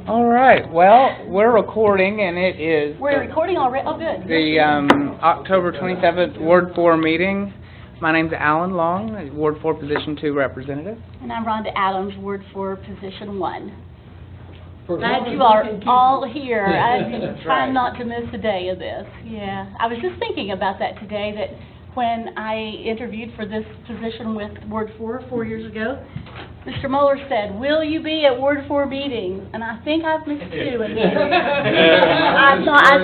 All right. Well, we're recording, and it is We're recording already? Oh, good. the October 27th Ward 4 meeting. My name's Alan Long, Ward 4 Position 2 representative. And I'm Rhonda Adams, Ward 4, Position 1. Glad you are all here. I've been trying not to miss a day of this. Yeah. I was just thinking about that today, that when I interviewed for this position with Ward 4 years ago, Mr. Mueller said, "Will you be at Ward 4 meetings?" And I think I've missed two. I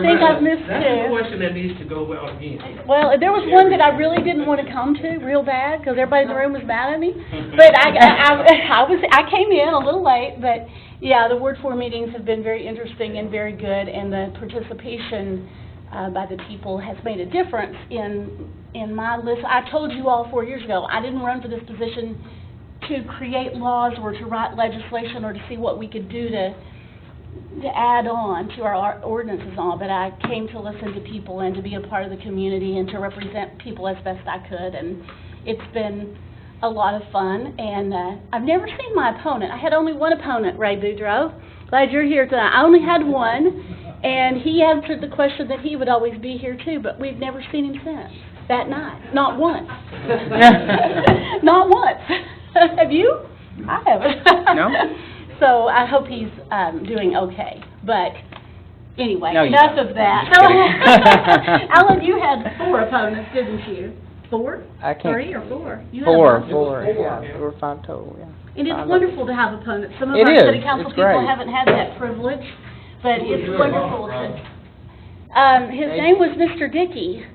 think I've missed two. That's a question that needs to go out again. Well, there was one that I really didn't want to come to real bad because everybody in the room was mad at me. But I came in a little late, but yeah, the Ward 4 meetings have been very interesting and very good, and the participation by the people has made a difference in my list. I told you all 4 years ago, I didn't run for this position to create laws or to write legislation or to see what we could do to add on to our ordinances and all, but I came to listen to people and to be a part of the community and to represent people as best I could, and it's been a lot of fun. And I've never seen my opponent. I had only one opponent, Ray Boudreaux. Glad you're here tonight. I only had one, and he answered the question that he would always be here too, but we've never seen him since that night. Not once. Not once. Have you? I haven't. No. So I hope he's doing okay. But anyway, No, enough of that. Just kidding. Alan, you had 4 opponents, didn't you? 4? I can't. 3 or 4? You had Four. about- Yeah, there were 5 total, yeah. And it's 5 wonderful to have opponents. Some of It our is. city council It's people great. haven't had that privilege, but it's wonderful to. His name was Mr. Dickey.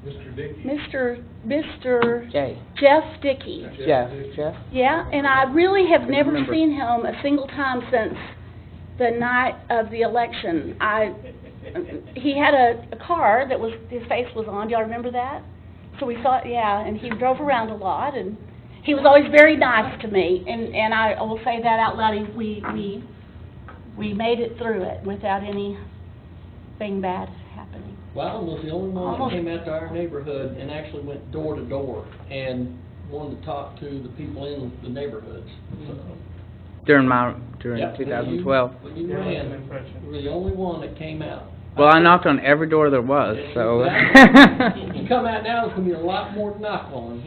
Mr. Dickey? Mr. Jay. Jeff Dickey. Jeff. Yeah, and I really have never remember. seen him a single time since the night of the election. He had a car that was, his face was on. Do y'all remember that? So we saw it, yeah, and he drove around a lot, and he was always very nice to me, and I will say that out loud. We made it through it without anything bad happening. Well, Alan was the only one that came out to our neighborhood and actually went door to door and wanted to talk to the people in the neighborhoods. So, During yeah, 2012. When you ran, you were the only one that came out. Well, I knocked on every door there was, so. If you come out now, there's going to be a lot more to knock on.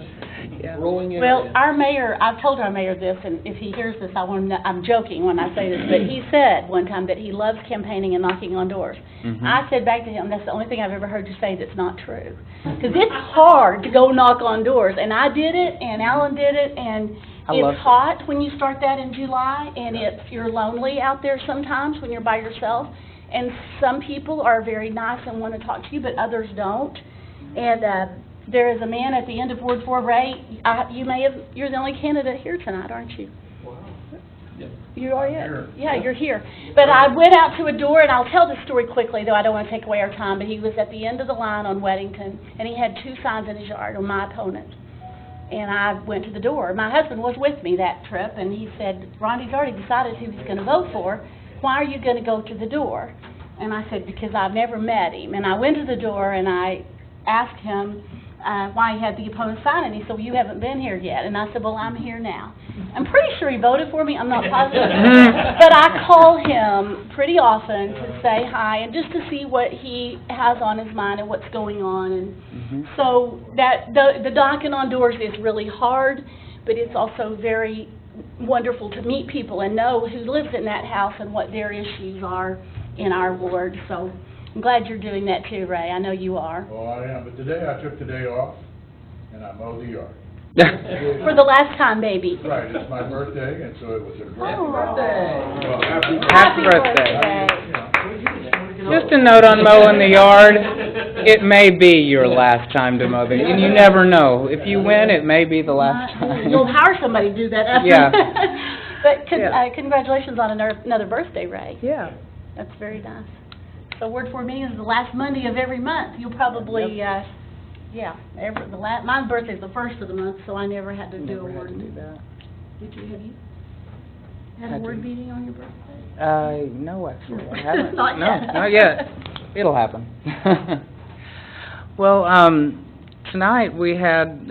Yeah. Growing area. Well, our mayor, I've told our mayor this, and if he hears this, I'm joking when I say this, but he said one time that he loves campaigning and knocking on doors. Mhm. I said back to him, that's the only thing I've ever heard you say that's not true. Because it's hard to go knock on doors, and I did it, and Alan did it, and I love it's it. hot when you start that in July, and you're lonely out there sometimes when you're by yourself, and some people are very nice and want to talk to you, but others don't. And there is a man at the end of Ward 4, Ray. You're the only candidate here tonight, aren't you? Wow. Yep. You are it? Yeah, you're here. But I went out to a door, and I'll tell this story quickly, though I don't want to take away our time, but he was at the end of the line on Weddington, and he had 2 signs in his yard on my opponent. And I went to the door. My husband was with me that trip, and he said, "Ronnie's already decided who he's going to vote for. Why are you going to go to the door?" And I said, "Because I've never met him." And I went to the door, and I asked him why he had the opponent sign, and he said, "Well, you haven't been here yet." And I said, "Well, I'm here now." I'm pretty sure he voted for me. I'm not positive. But I call him pretty often to say hi and just to see what he has on his mind and what's going on. And so that the knocking on doors is really hard, but it's also very wonderful to meet people and know who lives in that house and what their issues are in our ward. So I'm glad you're doing that too, Ray. I know you are. Well, I am, but today I took the day off, and I mowed the yard. For the last time, baby. Right, it's my birthday, and so it was a great... Oh. Well, Happy birthday. you know, Just a note on mowing the yard. It may be your last time to mow the, and you never know. If you win, it may be the last time. You'll hire somebody to do that after. Yeah. But Yeah. congratulations on another birthday, Ray. Yeah. That's very nice. So Ward 4 meeting is the last Monday of every month. You'll probably, my birthday's the first of the month, so I never had to do a Never had ward to do meeting. that. Did you, have you? Had a Had ward to. meeting on your birthday? No, actually, I haven't. Not No, yet. not yet. It'll happen. Well, tonight we had,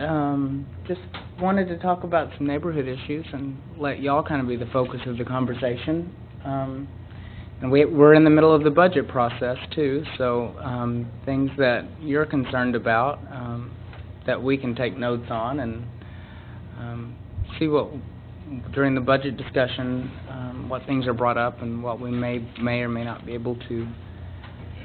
just wanted to talk about some neighborhood issues and let y'all kind of be the focus of the conversation. And we're in the middle of the budget process too, so things that you're concerned about that we can take notes on and see what, during the budget discussion, what things are brought up and what we may or may not be able to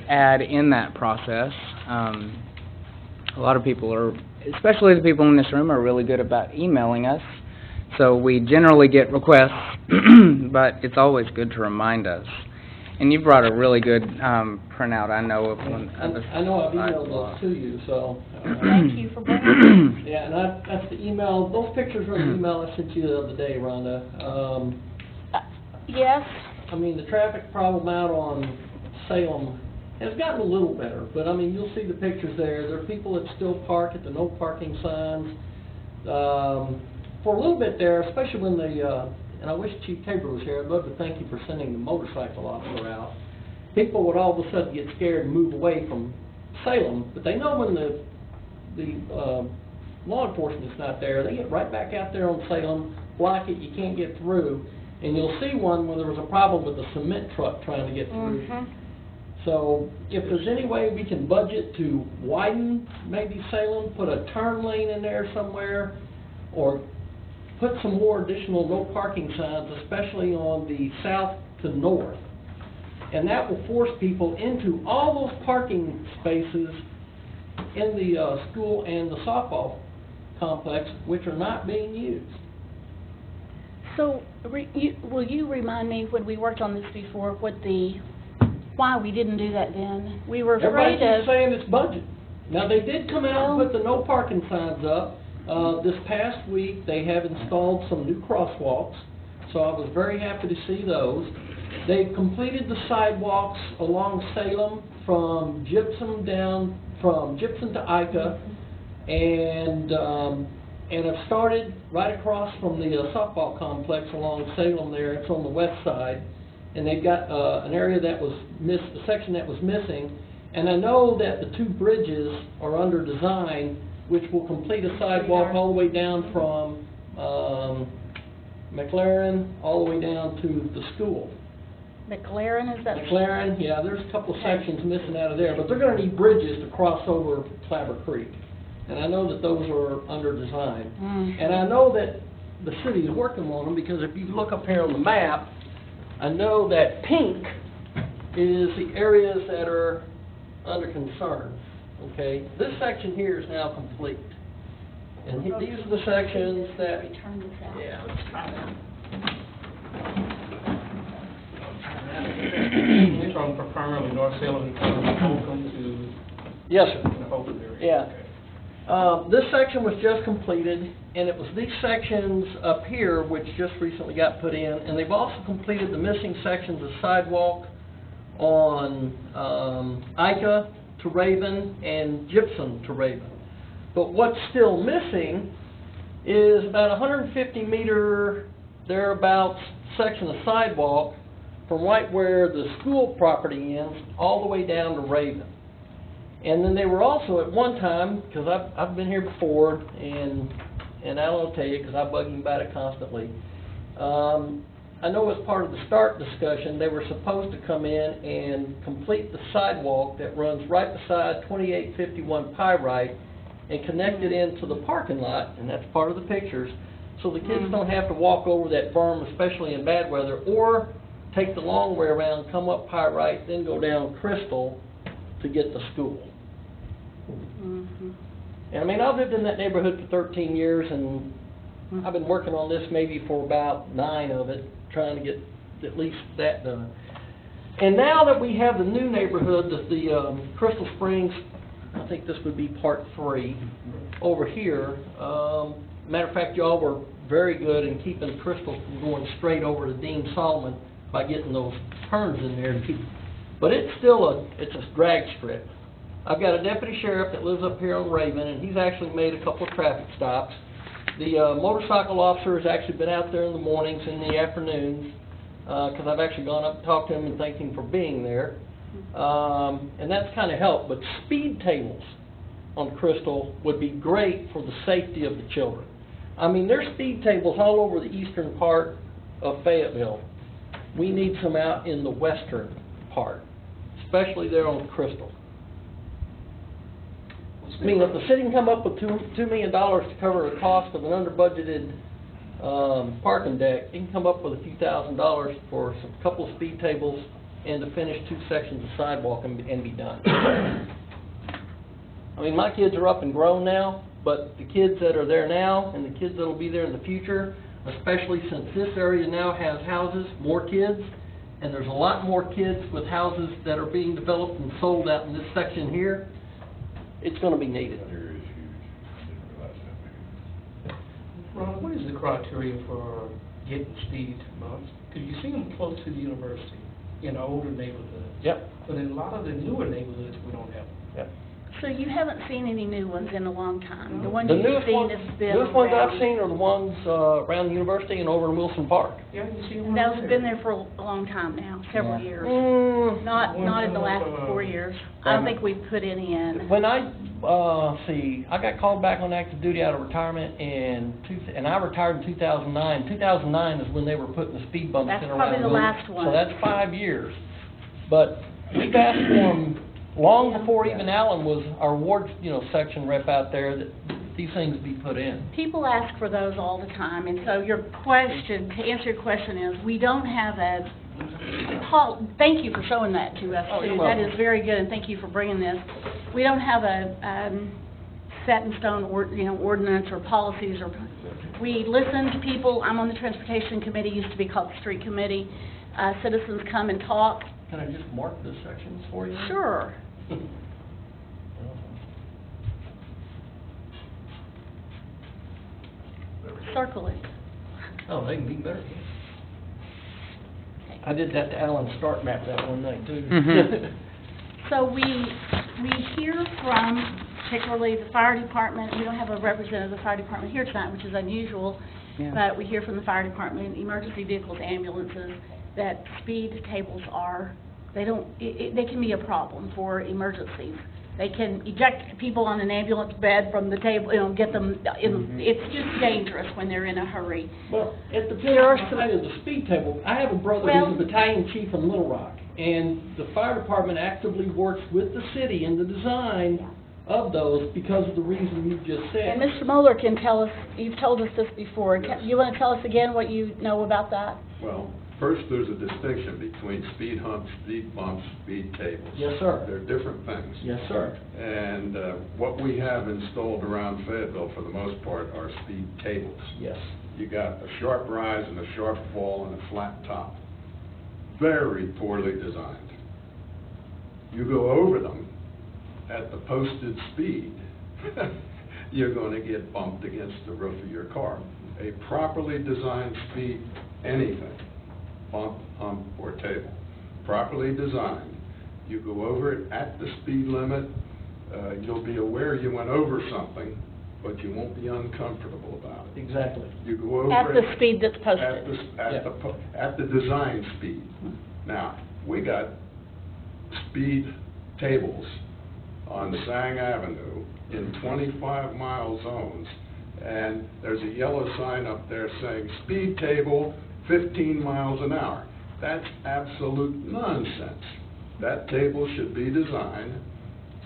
add in that process. A lot of people are, especially the people in this room, are really good about emailing us, so we generally get requests, but it's always good to remind us. And you brought a really good printout, I know, of one. I know I've emailed those to you, so. Thank you for bringing them. Yeah, and that's the email, those pictures are the email I sent you the other day, Rhonda. Yes, I mean, the traffic problem out on Salem has gotten a little better, but I mean, you'll see the pictures there. There are people that still park at the no parking signs. For a little bit there, especially when and I wish Chief Tabor was here, I'd love to thank you for sending the motorcycle officer out. People would all of a sudden get scared and move away from Salem, but they know when the law enforcement's not there, they get right back out there on Salem, block it, you can't get through, and you'll see one where there was a problem with a cement truck trying to get through. So if there's any way we can budget to widen maybe Salem, put a turn lane in there somewhere, or put some more additional no parking signs, especially on the south to north. And that will force people into all those parking spaces in the school and the softball complex, which are not being used. so will you remind me, when we worked on this before, why we didn't do that then? We were Everybody afraid keeps of... saying it's budget. Now, they did come out and put the no parking signs up. This past week, they have installed some new crosswalks, so I was very happy to see those. They've completed the sidewalks along Salem from Gypsum to Ica, and have started right across from the softball complex along Salem there. It's on the west side, and they've got an area that was a section that was missing. And I know that the two bridges are under design, which will complete a sidewalk all the way down from McLaren all the way down to the school. McLaren, is that... McLaren, yeah, there's a couple of sections missing out of there, but they're going to need bridges to cross over Clabber Creek. And I know that those are under design. And I know that the city is working on them, because if you look up here on the map, I know that pink is the areas that are under concern. Okay, this section here is now complete. And these are the sections that... Return this out. Yeah, let's try that. You're talking for primarily North Salem, Holcomb to... Yes, sir. The Holcomb area. Yeah. This section was just completed, and it was these sections up here which just recently got put in, and they've also completed the missing sections of sidewalk on Ica to Raven and Gypsum to Raven. But what's still missing is about 150 meter thereabouts section of sidewalk from right where the school property ends all the way down to Raven. And then they were also at one time, because I've been here before, and I'll tell you because I bug him about it constantly. I know as part of the START discussion, they were supposed to come in and complete the sidewalk that runs right beside 2851 Pyrite and connect it into the parking lot, and that's part of the pictures, so the kids don't have to walk over that berm, especially in bad weather, or take the long way around, come up Pyrite, then go down Crystal to get to school. And I mean, I've lived in that neighborhood for 13 years, and I've been working on this maybe for about 9 of it, trying to get at least that done. And now that we have the new neighborhood, the Crystal Springs, I think this would be part 3 over here. Matter of fact, y'all were very good in keeping Crystal from going straight over to Dean Solomon by getting those turns in there to keep. But it's still it's a drag strip. I've got a deputy sheriff that lives up here on Raven, and he's actually made a couple of traffic stops. The motorcycle officer has actually been out there in the mornings and the afternoons, because I've actually gone up and talked to him and thanked him for being there. And that's kind of helped. But speed tables on Crystal would be great for the safety of the children. I mean, there's speed tables all over the eastern part of Fayetteville. we need some out in the western part, especially there on Crystal. I mean, if the city can come up with $2 million to cover the cost of an under-budgeted parking deck, it can come up with a few $1,000s for some couple of speed tables and to finish 2 sections of sidewalk and be done. I mean, my kids are up and grown now, but the kids that are there now and the kids that will be there in the future, especially since this area now has houses, more kids, and there's a lot more kids with houses that are being developed and sold out in this section here, it's going to be needed. Area is huge. Didn't realize that big. Ron, what is the criteria for getting speed bumps? Because you see them close to the university in older neighborhoods. Yep. But in a lot of the newer neighborhoods, we don't have them. Yep. So you haven't seen any new ones in a long time? The ones The you've newest seen ones, have been newest ones around- I've seen are the ones around the university and over in Wilson Park. Yeah, you see them. And those have been there for a long time now, several Yeah. years. Mm, Not in the last 4 years. I don't think we've put any in. When I I got called back on active duty out of retirement and I retired in 2009. 2009 is when they were putting the speed bumps That's in around. probably the Wilson. last one. So that's 5 years. But we've asked for them long before even Alan was our ward, section rep out there that these things be put in. People ask for those all the time, and so your question, to answer your question is, we don't have Paul, thank you for showing that to us, Oh, too. you're That welcome. is very good, and thank you for bringing this. We don't have a set in stone, ordinance or policies, or, we listen to people. I'm on the transportation committee, used to be called the street committee. Citizens come and talk. Can I just mark the sections for you? Sure. Circle it. Oh, they can be better. I did that to Alan's start map that one night, too. Mhm. So we hear from particularly the fire department. We don't have a representative of the fire department here tonight, which is unusual. Yeah. But we hear from the fire department, emergency vehicles, ambulances, that speed tables they can be a problem for emergencies. They can eject people on an ambulance bed from the table, get them it's just dangerous when they're in a hurry. Well, it depends on the size of the speed table. I have a brother Well- who's a battalion chief in Little Rock, and the fire department actively works with the city in the design of those because of the reason you just And said. Mr. Moeller can tell us, you've told us this before. You want to tell us again what you know about that? Well, first, there's a distinction between speed humps, speed bumps, speed tables. Yes, sir. They're different things. Yes, sir. And what we have installed around Fayetteville, for the most part, are speed tables. Yes. You got a sharp rise and a sharp fall and a flat top. Very poorly designed. You go over them at the posted speed, you're going to get bumped against the roof of your car. A properly designed speed, anything, bump, hump, or table, properly designed, you go over it at the speed limit, you'll be aware you went over something, but you won't be uncomfortable about it. Exactly. You go over At it the speed that's posted. at the design speed. Now, we got speed tables on Sang Avenue in 25-mile zones, and there's a yellow sign up there saying, speed table, 15 miles an hour. That's absolute nonsense. That table should be designed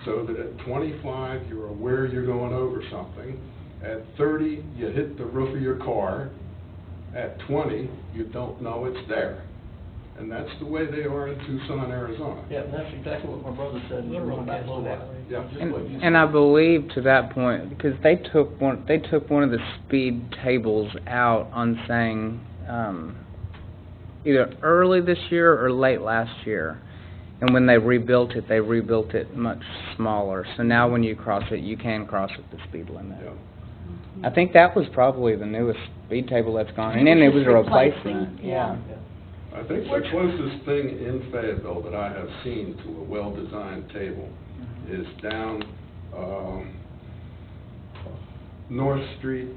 so that at 25, you're aware you're going over something. At 30, you hit the roof of your car. At 20, you don't know it's there. And that's the way they are in Tucson, Arizona. Yeah, and that's exactly what my brother said. Little Rock has that. Yeah. Just what you And I said. believe to that point, because they took one of the speed tables out on saying, either early this year or late last year. And when they rebuilt it much smaller. So now when you cross it, you can cross at the speed limit. Yeah. I think that was probably the newest speed table that's gone, and then it was a replacement. Yeah. I think the closest thing in Fayetteville that I have seen to a well-designed table is down North Street.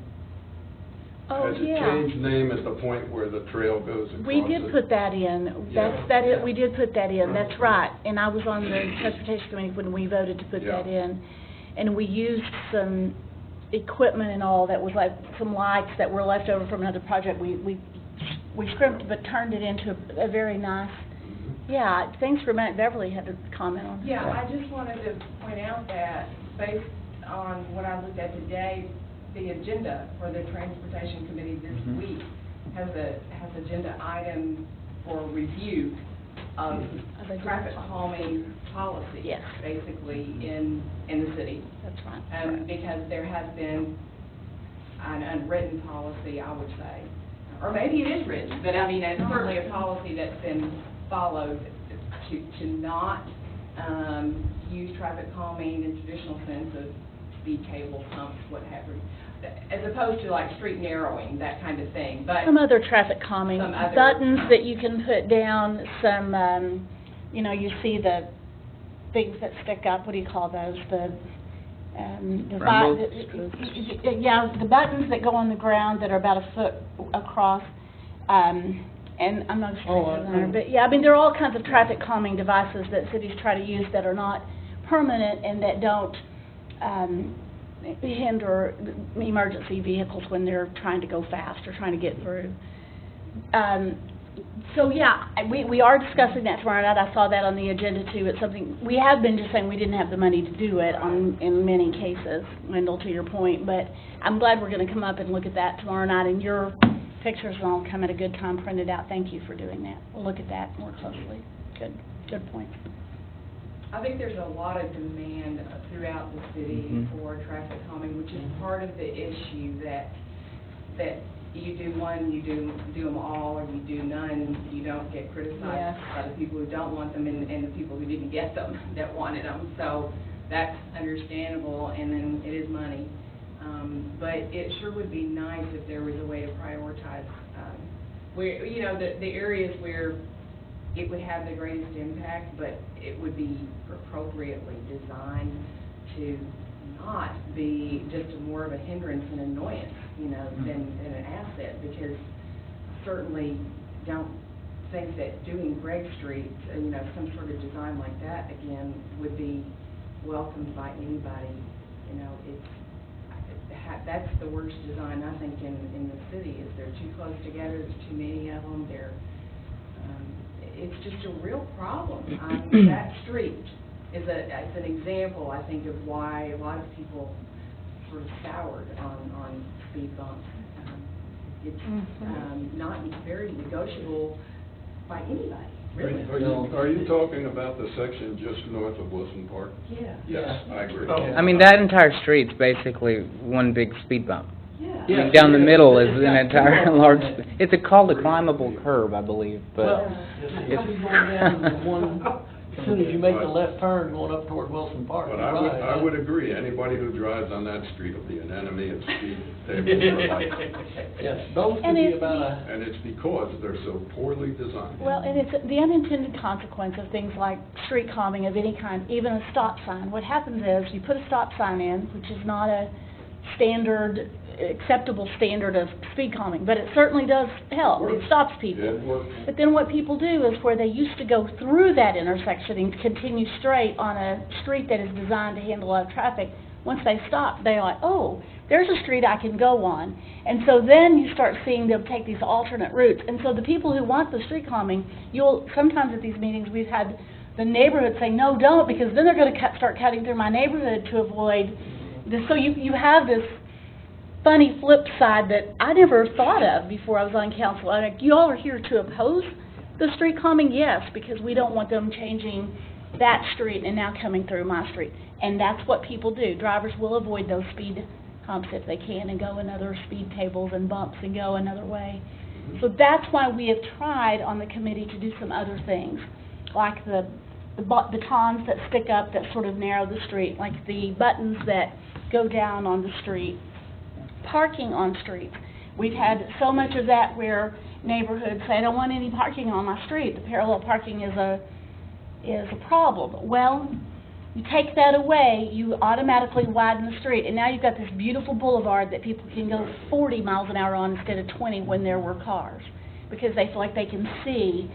Oh, Has it yeah. changed name at the point where the trail goes across We did it? put that in. Yeah. We did put that in, that's right. And I was on the transportation committee when we voted to put Yeah. that in. And we used some equipment and all that was like some lights that were left over from another project. We we scrimped but turned it into a very nice, yeah, things for a minute. Beverly had to comment on that. Yeah, I just wanted to point out that based on what I looked at today, the agenda for the Transportation Committee this week has agenda item for review of the traffic calming policy. Yes. Basically in the city. That's right. Because there has been an unwritten policy, I would say, or maybe it is written, but I mean, it's certainly a policy that's been followed to not use traffic calming in traditional sense of speed tables, humps, what have you, as opposed to like street narrowing, that kind of thing. But Some other traffic calming Some other- buttons that you can put down, some, you know, you see the things that stick up, what do you call those? Rumbles? Yeah, the buttons that go on the ground that are about a foot across, and I'm not a street designer, but yeah, I mean, there are all kinds of traffic calming devices that cities try to use that are not permanent and that don't hinder emergency vehicles when they're trying to go fast or trying to get through. So yeah, we are discussing that tomorrow night. I saw that on the agenda too. It's something, we have been just saying we didn't have the money to do it in many cases, Wendell, to your point, but I'm glad we're gonna come up and look at that tomorrow night, and your pictures will all come at a good time printed out. Thank you for doing that. We'll look at that more closely. Good point. I think there's a lot of demand throughout the city for traffic calming, which is part of the issue that you do one, you do them all, or you do none, you don't get criticized by the people who don't want them and the people who didn't get them that wanted them. So that's understandable, and then it is money. But it sure would be nice if there was a way to prioritize where, you know, the areas where it would have the greatest impact, but it would be appropriately designed to not be just more of a hindrance and annoyance, you know, than an asset, because I certainly don't think that doing Gregg Street, you know, some sort of design like that, again, would be welcomed by anybody. You know, that's the worst design, I think, in the city, is they're too close together, there's too many of them, it's just a real problem. That street is an example, I think, of why a lot of people sort of soured on speed bumps. It's not very negotiable by anybody, really. Are you talking about the section just north of Wilson Park? Yeah. Yes, I agree. I mean, that entire street's basically one big speed bump. Yeah. I mean, down the middle is an entire large, it's called a climbable curb, I believe, but Well, you'll be going down the one, as soon as you make the left turn going up toward Wilson Park. But I would agree, anybody who drives on that street will be an enemy of speed tables for life. Yes, those And could be it's about a, And it's because they're so poorly designed. Well, and it's the unintended consequence of things like street calming of any kind, even a stop sign. What happens is you put a stop sign in, which is not a acceptable standard of speed calming, but it certainly does help. It stops people. It works. But then what people do is where they used to go through that intersection and continue straight on a street that is designed to handle a lot of traffic, once they stop, they're like, oh, there's a street I can go on. And so then you start seeing them take these alternate routes. And so the people who want the street calming, sometimes at these meetings we've had the neighborhood say, no, don't, because then they're going to start cutting through my neighborhood to avoid this. So you have this funny flip side that I never thought of before I was on council. I'm like, you all are here to oppose the street calming? Yes, because we don't want them changing that street and now coming through my street. And that's what people do. Drivers will avoid those speed humps if they can and go in other speed tables and bumps and go another way. So that's why we have tried on the committee to do some other things, like the batons that stick up that sort of narrow the street, like the buttons that go down on the street. Parking on streets. We've had so much of that where neighborhoods say, I don't want any parking on my street. The parallel parking is a problem. Well, you take that away, you automatically widen the street, and now you've got this beautiful boulevard that people can go 40 miles an hour on instead of 20 when there were cars, because they feel like they can see.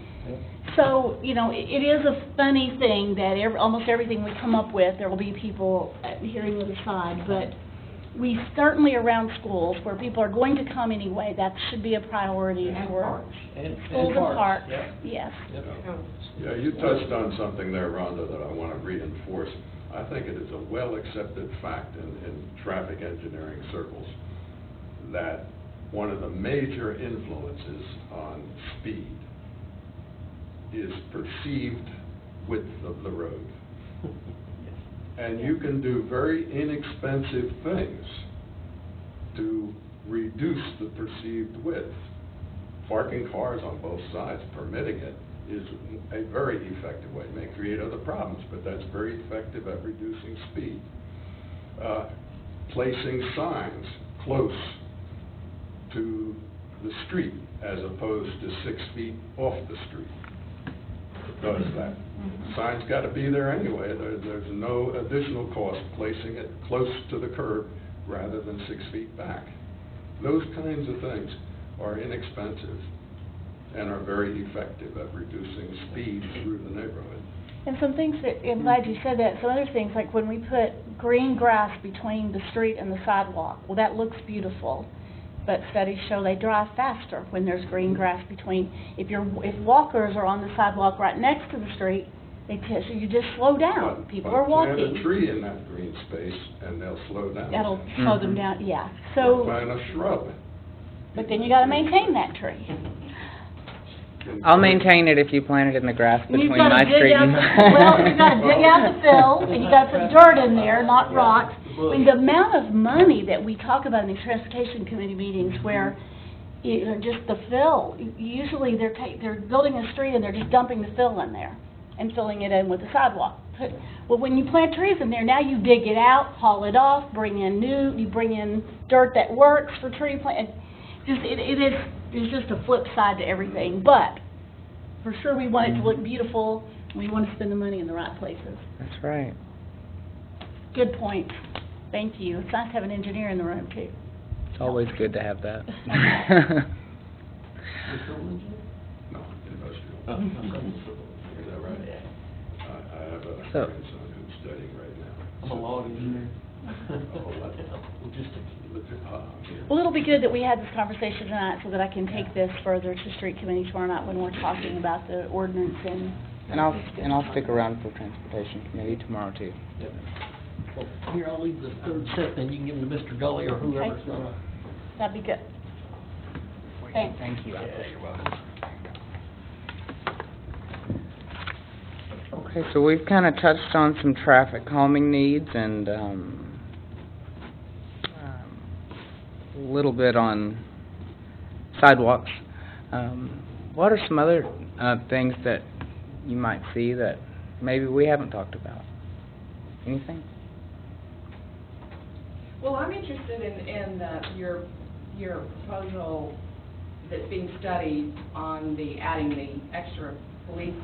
So, you know, it is a funny thing that almost everything we come up with, there will be people hearing the other side, but we certainly around schools where people are going to come anyway, that should be a priority And for parks. schools and parks, yeah. yes. Yep. Yeah, you touched on something there, Rhonda, that I want to reinforce. I think it is a well-accepted fact in traffic engineering circles that one of the major influences on speed is perceived width of the road. And you can do very inexpensive things to reduce the perceived width. Parking cars on both sides, permitting it, is a very effective way. It may create other problems, but that's very effective at reducing speed. Placing signs close to the street as opposed to 6 feet off the street does that. Sign's got to be there anyway. There's no additional cost placing it close to the curb rather than 6 feet back. Those kinds of things are inexpensive and are very effective at reducing speed through the neighborhood. And some things that, I'm glad you said that, some other things, like when we put green grass between the street and the sidewalk, well, that looks beautiful, but studies show they drive faster when there's green grass between. If walkers are on the sidewalk right next to the street, so you just slow down. People are walking. Plant a tree in that green space and they'll slow down. That'll slow them down, yeah. So, Plant a shrub. but then you gotta maintain that tree. I'll maintain it if you plant it in the grass between You've gotta my dig street out and the- mine. Well, you gotta dig out the fill, and you gotta put dirt in there, not rocks. I mean, the amount of money that we talk about in these transportation committee meetings where, just the fill, usually they're building a street and they're just dumping the fill in there and filling it in with the sidewalk. Well, when you plant trees in there, now you dig it out, haul it off, you bring in dirt that works for tree plant. It's just a flip side to everything, but for sure we want it to look beautiful, and we want to spend the money in the right places. That's right. Good point. Thank you. It's nice to have an engineer in the room, too. It's always good to have that. No, industrial. Oh, Is that right? I have a So- grandson who's studying right now. I'm a log engineer. Well, it'll be good that we had this conversation tonight so that I can take this further to street committee tomorrow night when we're talking about the ordinance and... And I'll stick around for transportation committee tomorrow too. Yep. Well, here, I'll leave the third set, then you can give them to Mr. Gully or whoever's Okay. gonna. That'd be good. Thanks. Thank you. Yeah, you're welcome. Okay, so we've kind of touched on some traffic calming needs and a little bit on sidewalks. What are some other things that you might see that maybe we haven't talked about? Anything? Well, I'm interested in your proposal that's being studied on adding the extra police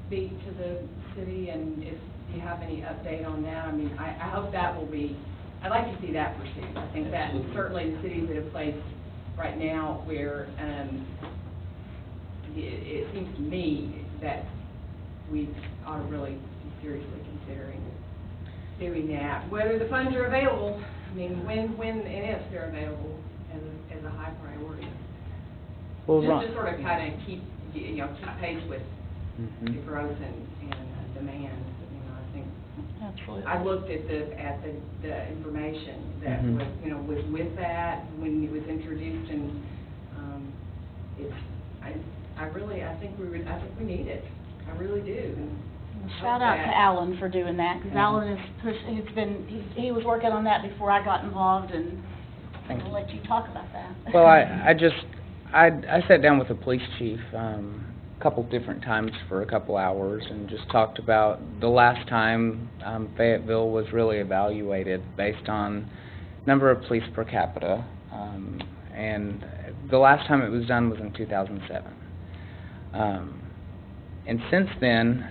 beat to the city, and if you have any update on that. I mean, I hope that will be, I'd like to see that pursued. I think that certainly the cities that have placed right now where it seems to me that we ought to really be seriously considering doing that. Whether the funds are available, I mean, when and if they're available as a high priority. Well, Just to sort of kind of keep pace with the Mhm. growth and demand. I think Absolutely. I looked at the information that Mhm. was with that when it was introduced, and I think we need it. I really do. Shout out to Alan for doing that, because Alan has pushed, he was working on that before I got involved, and Thank I'll you. let you talk about that. Well, I sat down with the police chief a couple different times for a couple hours and just talked about the last time Fayetteville was really evaluated based on number of police per capita, and the last time it was done was in 2007. And since then,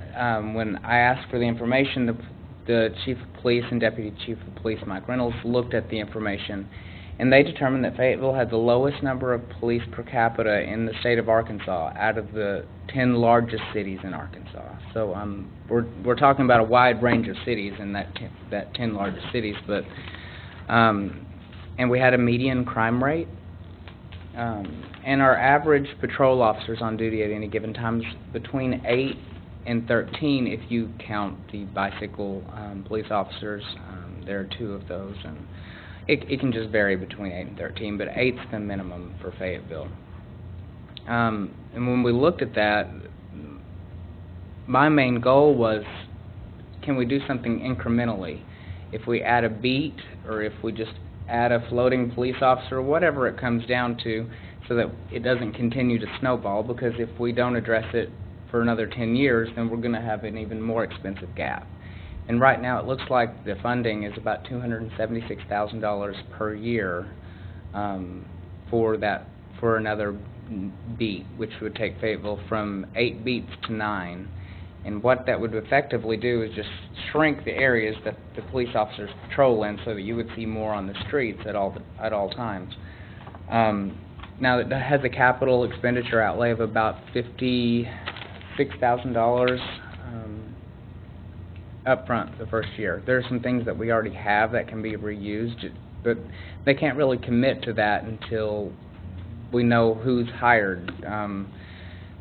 when I asked for the information, the chief of police and deputy chief of police, Mike Reynolds, looked at the information, and they determined that Fayetteville had the lowest number of police per capita in the state of Arkansas out of the 10 largest cities in Arkansas. So we're talking about a wide range of cities in that 10 largest cities, but And we had a median crime rate. And our average patrol officers on duty at any given time is between 8 and 13 if you count the bicycle police officers. There are 2 of those, and it can just vary between 8 and 13, but 8's the minimum for Fayetteville. And when we looked at that, my main goal was, can we do something incrementally? If we add a beat, or if we just add a floating police officer, whatever it comes down to, so that it doesn't continue to snowball, because if we don't address it for another 10 years, then we're going to have an even more expensive gap. And right now it looks like the funding is about $276,000 per year for another beat, which would take Fayetteville from 8 beats to 9. And what that would effectively do is just shrink the areas that the police officers patrol in, so that you would see more on the streets at all times. Now, it has a capital expenditure outlay of about $56,000 up front the first year. There are some things that we already have that can be reused, but they can't really commit to that until we know who's hired.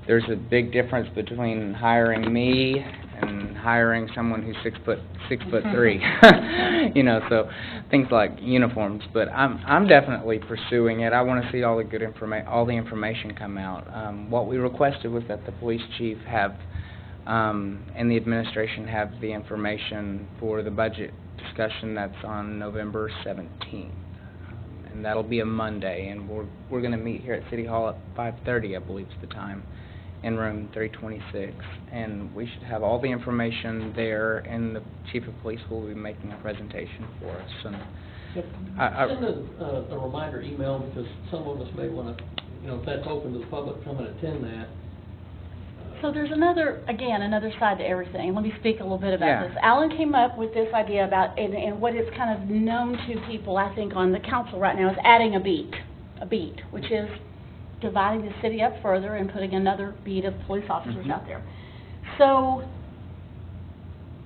There's a big difference between hiring me and hiring someone who's 6'3", you know. So things like uniforms. But I'm definitely pursuing it. I want to see all the good information come out. What we requested was that the police chief have and the administration have the information for the budget discussion that's on November 17th. And that'll be a Monday, and we're going to meet here at City Hall at 5:30, I believe is the time, in room 326, and we should have all the information there, and the chief of police will be making a presentation for us. And Send a reminder email, because some of us may want to, if that's open to the public, come and attend that. So there's another side to everything. Let me speak a little bit about this. Alan came up with this idea about, and what is kind of known to people, I think, on the council right now, is adding a beat, which is dividing the city up further and putting another beat of police officers out there. So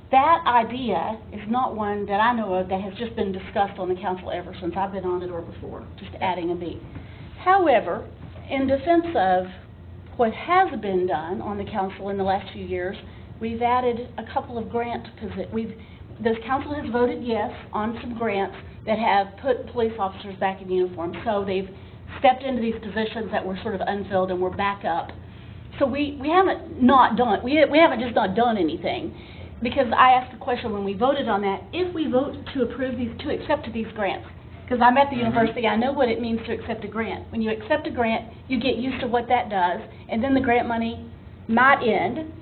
that idea is not one that I know of that has just been discussed on the council ever since I've been on it or before, just adding a beat. However, in defense of what has been done on the council in the last few years, we've added a couple of grants. This council has voted yes on some grants that have put police officers back in uniform. So they've stepped into these positions that were sort of unfilled, and we're back up. So we haven't just not done anything, because I asked the question when we voted on that, if we vote to accept these grants, because I'm at the university, I know what it means to accept a grant. When you accept a grant, you get used to what that does, and then the grant money might end,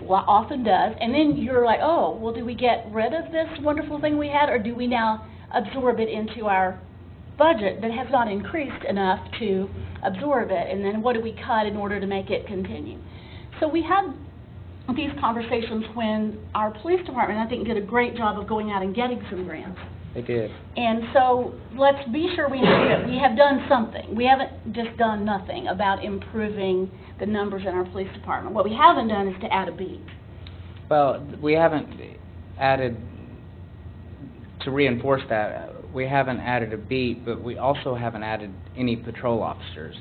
often does, and then you're like, oh, well, do we get rid of this wonderful thing we had, or do we now absorb it into our budget that has not increased enough to absorb it, and then what do we cut in order to make it continue? So we had these conversations when our police department, I think, did a great job of going out and getting some grants. They did. And so let's be sure we know that we have done something. We haven't just done nothing about improving the numbers in our police department. What we haven't done is to add a beat. Well, we haven't added, to reinforce that, we haven't added a beat, but we also haven't added any patrol officers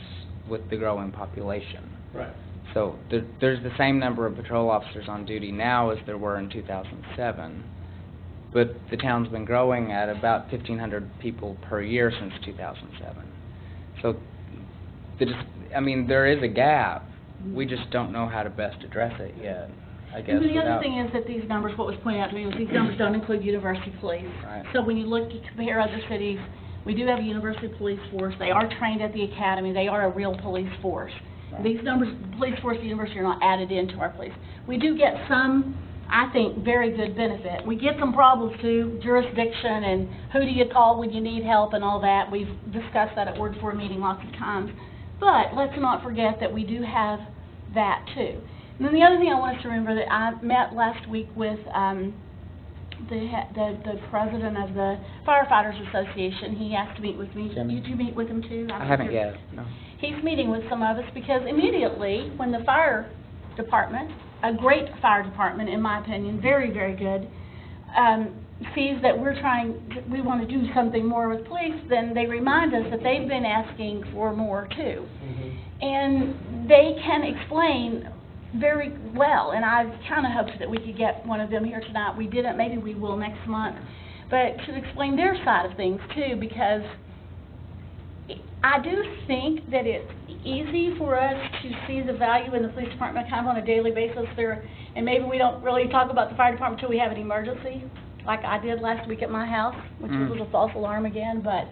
with the growing population. Right. So there's the same number of patrol officers on duty now as there were in 2007, but the town's been growing at about 1,500 people per year since 2007. So, there is a gap. We just don't know how to best address it yet, I guess. And the other thing is that these numbers, what was pointed out to me, was these numbers don't include university police. Right. So when you compare other cities, we do have a university police force. They are trained at the academy. They are a real police force. Right. These numbers, police force at the university, are not added into our police. We do get some, I think, very good benefit. We get some problems too, jurisdiction and who do you call when you need help and all that. We've discussed that at Ward 4 meeting lots of times. But let's not forget that we do have that too. And then the other thing I want us to remember, that I met last week with the president of the Firefighters Association. He asked to meet with me. Jimmy. Did you meet with him too? I haven't yet, no. He's meeting with some of us because immediately when the fire department, a great fire department in my opinion, very, very good, sees that we want to do something more with police, then they remind us that they've been asking for more too. And they can explain very well, and I kind of hoped that we could get one of them here tonight. We didn't, maybe we will next month, but to explain their side of things too, because I do think that it's easy for us to see the value in the police department kind of on a daily basis there, and maybe we don't really talk about the fire department until we have an emergency, like I did last week at my house, which was a false alarm again. But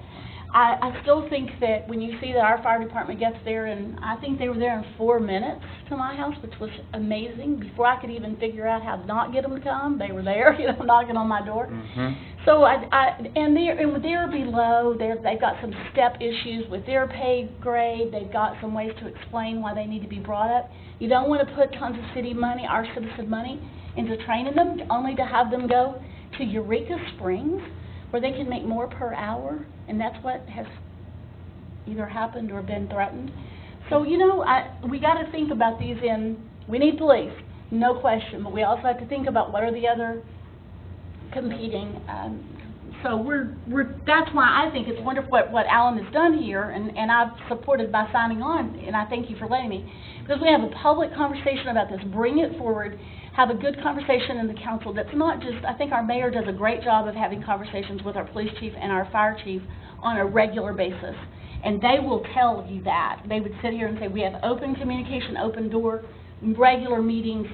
I still think that when you see that our fire department gets there, and I think they were there in 4 minutes to my house, which was amazing. Before I could even figure out how to not get them to come, they were there, knocking on my door. So and they're below. They've got some step issues with their pay grade. They've got some ways to explain why they need to be brought up. You don't want to put tons of city money, our citizen money, into training them, only to have them go to Eureka Springs, where they can make more per hour, and that's what has either happened or been threatened. So, we got to think about these we need police, no question, but we also have to think about what are the other competing. So that's why I think it's wonderful what Alan has done here, and I've supported by signing on, and I thank you for letting me, because we have a public conversation about this, bring it forward, have a good conversation in the council that's not just, I think our mayor does a great job of having conversations with our police chief and our fire chief on a regular basis. And they will tell you that. They would sit here and say, we have open communication, open door, regular meetings,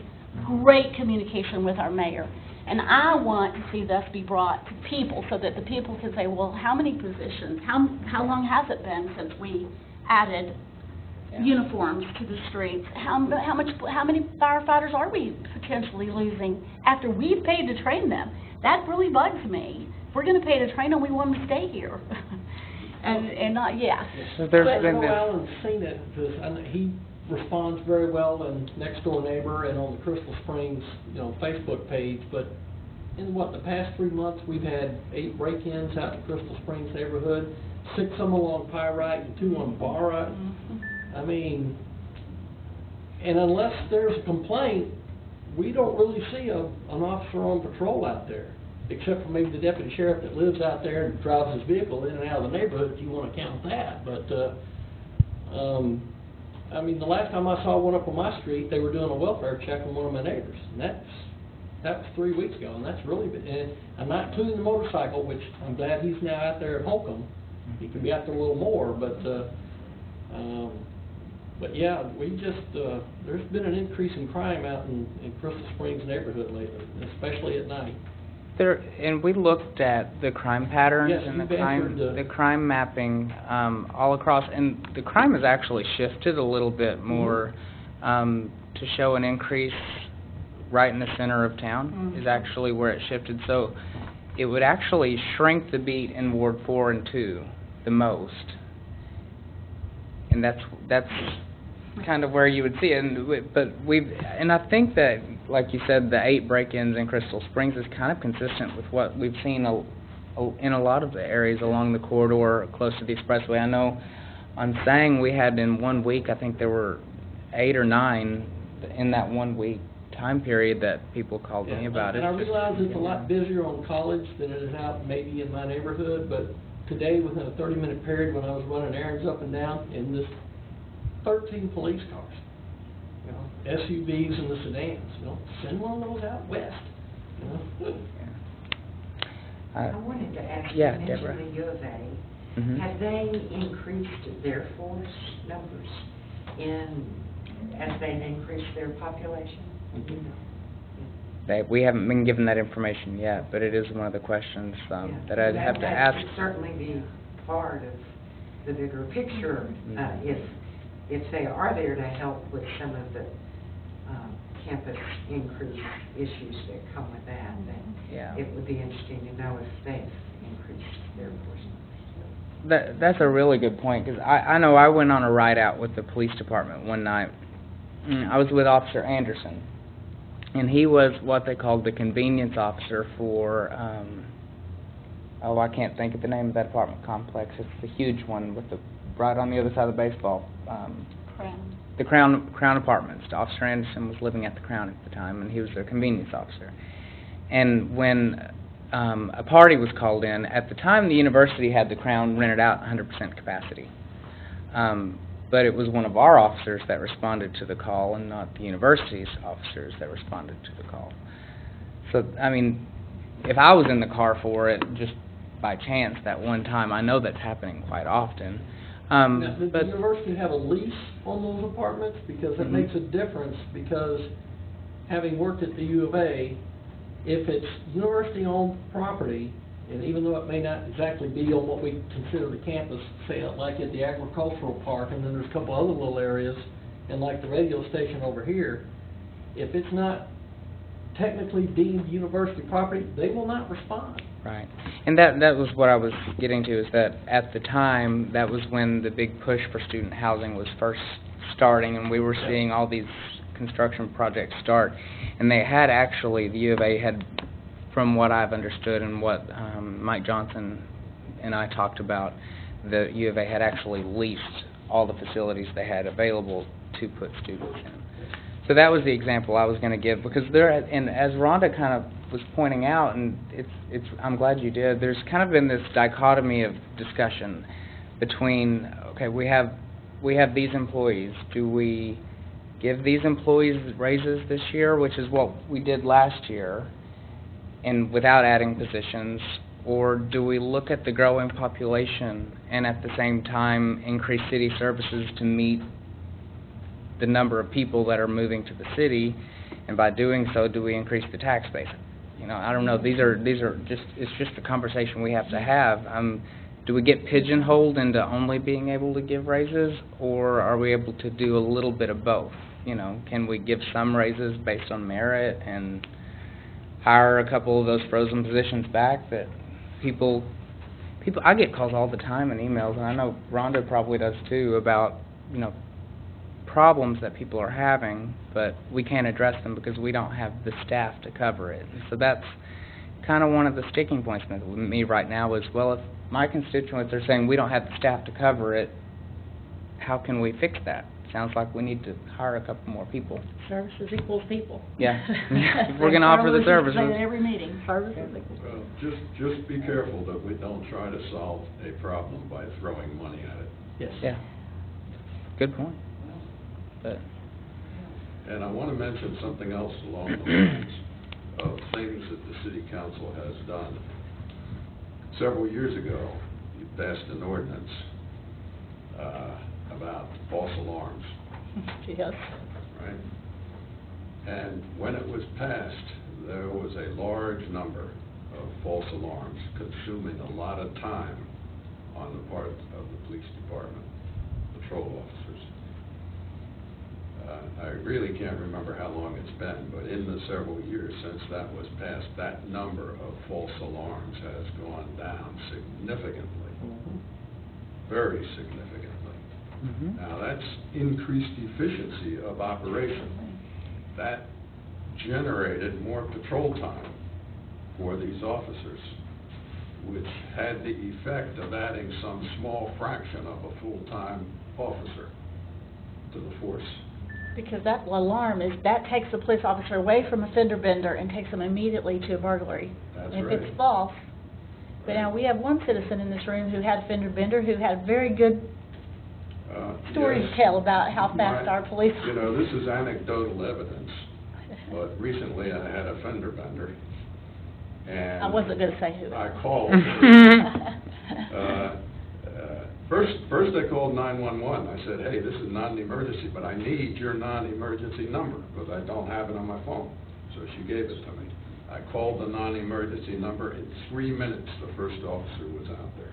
great communication with our mayor. And I want to see this be brought to people so that the people can say, well, how many positions, how long has it been since we added uniforms to the streets? How many firefighters are we potentially losing after we've paid to train them? That really bugs me. If we're going to pay to train them, we want them to stay here. and not, So there's been this. Alan's seen it, because he responds very well in Next Door Neighbor and on the Crystal Springs, Facebook page. But in the past 3 months, we've had 8 break-ins out in the Crystal Springs neighborhood, 6 of them along Pyrite and 2 on Barite. I mean, and unless there's a complaint, we don't really see an officer on patrol out there, except for maybe the deputy sheriff that lives out there and drives his vehicle in and out of the neighborhood, if you want to count that. But, I mean, the last time I saw one up on my street, they were doing a welfare check on one of my neighbors, and that was 3 weeks ago, and that's really been, and I'm not including the motorcycle, which I'm glad he's now out there at Holcomb. He can be out there a little more, but yeah, we just, there's been an increase in crime out in Crystal Springs neighborhood lately, especially at night. And we looked at the crime patterns and the crime mapping all across, and the crime has actually shifted a little bit more to show an increase right in the center of town is actually where it shifted. So it would actually shrink the beat in Ward 4 and 2 the most. And that's kind of where you would see it. But I think that, like you said, the 8 break-ins in Crystal Springs is kind of consistent with what we've seen in a lot of the areas along the corridor close to the expressway. I know on Sang we had in 1 week, I think there were 8 or 9 in that 1 week time period that people called me about it. And I realize it's a lot busier on College than it is out maybe in my neighborhood, but today within a 30-minute period when I was running errands up and down in this 13 police cars, SUVs and the sedans, send one of those out west, I wanted to ask, yeah, you Deborah. mentioned the U of A. Have they increased their force numbers as they increase their population? We haven't been given that information yet, but it is one of the questions that I'd have to ask. That would certainly be part of the bigger picture, if they are there to help with some of the campus increase issues that come with that, then it would be interesting to know if they've increased their force numbers. That's a really good point, because I know I went on a ride out with the police department one night. I was with Officer Anderson, and he was what they called the convenience officer for, I can't think of the name of that apartment complex. It's the huge one with right on the other side of the baseball. Crown. The Crown Apartments. Officer Anderson was living at the Crown at the time, and he was their convenience officer. And when a party was called in. At the time, the university had the Crown rented out 100% capacity. But it was one of our officers that responded to the call and not the university's officers that responded to the call. So, I mean, if I was in the car for it, just by chance that one time, I know that's happening quite often. Now, does But the university have a lease on those apartments? Because it Mhm. makes a difference, because having worked at the U of A, if it's university-owned property, and even though it may not exactly be on what we consider the campus, say like at the agricultural park, and then there's a couple other little areas, and like the radio station over here, if it's not technically deemed university property, they will not respond. right, and that was what I was getting to, is that at the time, that was when the big push for student housing was first starting, and we were seeing all these construction projects start, and they had actually, the U of A had, from what I've understood and what Mike Johnson and I talked about, the U of A had actually leased all the facilities they had available to put students in. So that was the example I was going to give, because there, and as Rhonda kind of was pointing out, and it's I'm glad you did, there's kind of been this dichotomy of discussion between, okay, we have these employees, do we give these employees raises this year, which is what we did last year, and without adding positions, or do we look at the growing population and at the same time increase city services to meet the number of people that are moving to the city, and by doing so, do we increase the tax base? You know, I don't know. These are just, it's just a conversation we have to have. Do we get pigeonholed into only being able to give raises, or are we able to do a little bit of both? You know, can we give some raises based on merit and hire a couple of those frozen positions back that people, I get calls all the time and emails, and I know Rhonda probably does too, about, you know, problems that people are having, but we can't address them because we don't have the staff to cover it. And so that's kind of one of the sticking points with me right now is, well, if my constituents are saying we don't have the staff to cover it, how can we fix that? Sounds like we need to hire a couple more people. Services equals people. Yeah. If we're going to offer the services. Say it every meeting, services equals Well, just be careful that we don't try to solve a problem by throwing money at it. Yes. Yeah. Good point. But And I want to mention something else along the lines of things that the city council has done. Several years ago, you passed an ordinance about false alarms, yes. right? And when it was passed, there was a large number of false alarms consuming a lot of time on the part of the police department, patrol officers. I really can't remember how long it's been, but in the several years since that was passed, that number of false alarms has gone down significantly, very significantly. Now, that's increased efficiency of operation. That generated more patrol time for these officers, which had the effect of adding some small fraction of a full-time officer to the force. Because that alarm that takes the police officer away from a fender bender and takes them immediately to a burglary. That's if right. it's false. But now we have one citizen in this room who had a fender bender who had very good stories to tell about how fast our police. You know, this is anecdotal evidence, but recently I had a fender bender, and I wasn't going to say who. I called. First I called 911. I said, hey, this is not an emergency, but I need your non-emergency number because I don't have it on my phone. So she gave it to me. I called the non-emergency number. In 3 minutes, the first officer was out there.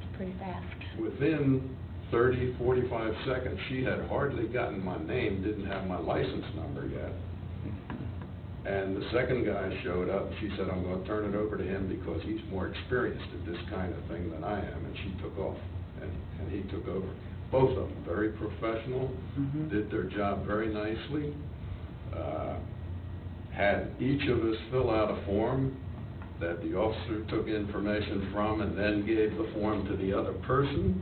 It's pretty fast. Within 30, 45 seconds, she had hardly gotten my name, didn't have my license number yet. And the second guy showed up, and she said, I'm going to turn it over to him because he's more experienced at this kind of thing than I am. And she took off, and he took over. Both of them, very professional, did their job very nicely. Had each of us fill out a form that the officer took information from and then gave the form to the other person.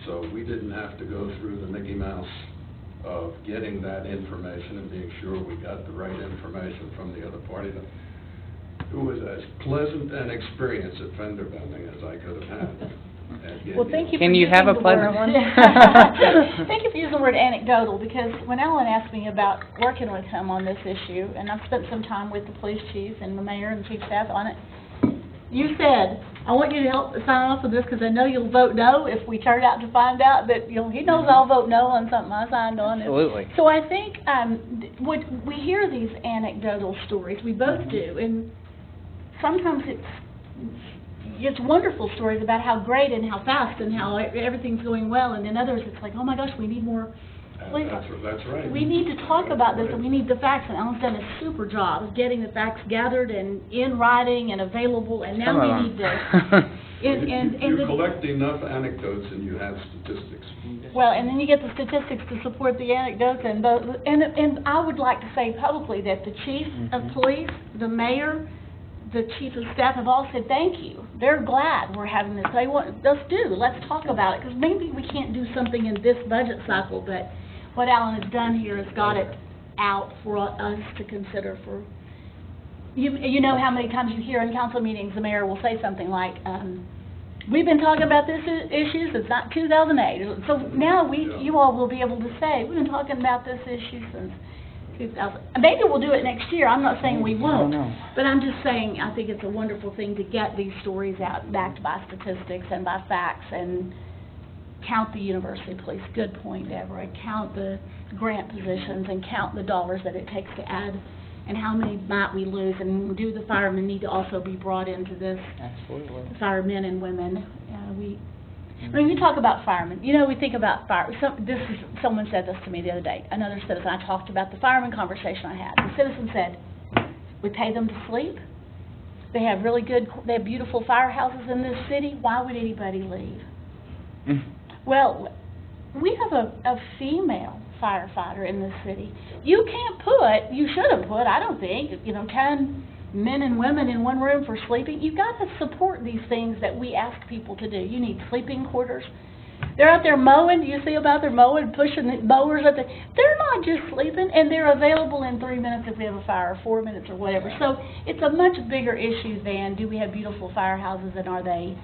So we didn't have to go through the Mickey Mouse of getting that information and being sure we got the right information from the other party. It was as pleasant an experience at fender bending as I could have had. Well, thank you for Can you using have a the pleasant word- one? Thank you for using the word anecdotal, because when Alan asked me about working with him on this issue, and I've spent some time with the police chief and the mayor and chief staff on it, you said, I want you to help sign off on this, because I know you'll vote no if we turn out to find out that, he knows I'll vote no on something I signed on. Absolutely. So I think, we hear these anecdotal stories, we both do, and sometimes it's wonderful stories about how great and how fast and how everything's going well, and then others, it's like, oh my gosh, we need more police. That's right. We need to talk about this, and we need the facts, and Alan's done a super job of getting the facts gathered and in writing and available, and now we need to. You collect enough anecdotes and you have statistics. Well, and then you get the statistics to support the anecdotes, and I would like to say publicly that the chief of police, the mayor, the chief of staff have all said thank you. They're glad we're having this. They want, let's talk about it, because maybe we can't do something in this budget cycle, but what Alan has done here has got it out for us to consider for, you know how many times you hear in council meetings, the mayor will say something like, we've been talking about this issue since 2008. So now you all will be able to say, we've been talking about this issue since 2000. Maybe we'll do it next year. I'm not saying we won't. But I'm just saying I think it's a wonderful thing to get these stories out, backed by statistics and by facts, and count the university police. Good point, Deborah. Count the grant positions and count the dollars that it takes to add, and how many might we lose, and do the firemen need to also be brought into this? Absolutely. Firemen and women. When you talk about firemen, we think about fire. Someone said this to me the other day. Another citizen, I talked about the fireman conversation I had. The citizen said, we pay them to sleep. They have beautiful firehouses in this city. Why would anybody leave? Well, we have a female firefighter in this city. You shouldn't put, I don't think, 10 men and women in one room for sleeping. You've got to support these things that we ask people to do. You need sleeping quarters. They're out there mowing. Do you see about their mowing, pushing the mowers up there? They're not just sleeping, and they're available in 3 minutes if we have a fire, or 4 minutes, or whatever. So it's a much bigger issue than, do we have beautiful firehouses, and are they,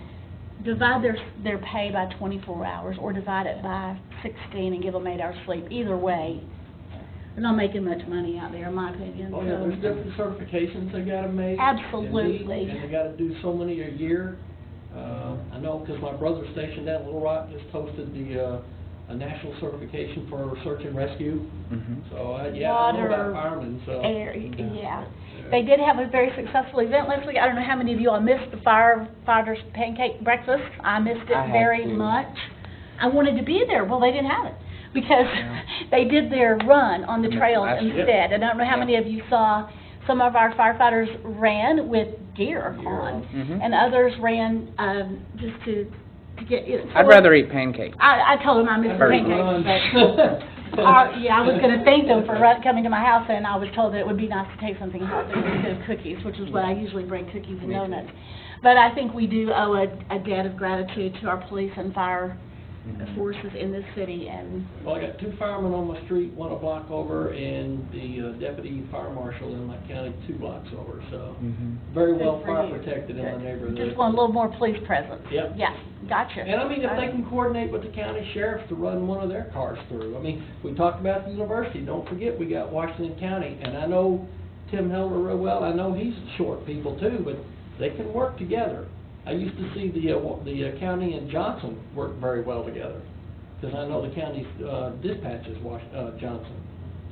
divide their pay by 24 hours, or divide it by 16 and give them 8 hours sleep. Either way, they're not making much money out there, in my opinion. Oh, yeah, there's different certifications they gotta make. Absolutely. And they gotta do so many a year. I know, because my brother's stationed down in Little Rock, just hosted a national certification for search and rescue. So, I know about firemen, so. Air, yeah. They did have a very successful event last week. I don't know how many of you all missed the firefighters pancake breakfast. I missed it very much. I wanted to be there. Well, they didn't have it, because they did their run on the trails instead. And I don't know how many of you saw, some of our firefighters ran with gear on, and others ran just to get it. So I'd rather eat pancakes. I told them I missed the pancakes, but I was going to thank them for coming to my house, and I was told that it would be nice to take something healthy instead of cookies, which is what I usually bring, cookies and donuts. But I think we do owe a debt of gratitude to our police and fire forces in this city. And well, I got 2 firemen on my street, 1 a block over, and the deputy fire marshal in my county 2 blocks over. So very well fire protected in my neighborhood. Just want a little more police presence. Yep. Yeah, gotcha. And I mean, if they can coordinate with the county sheriff to run one of their cars through. I mean, we talked about the university. Don't forget, we got Washington County, and I know Tim Helder real well. I know he's short people too, but they can work together. I used to see the county and Johnson work very well together, because I know the county's dispatches Johnson,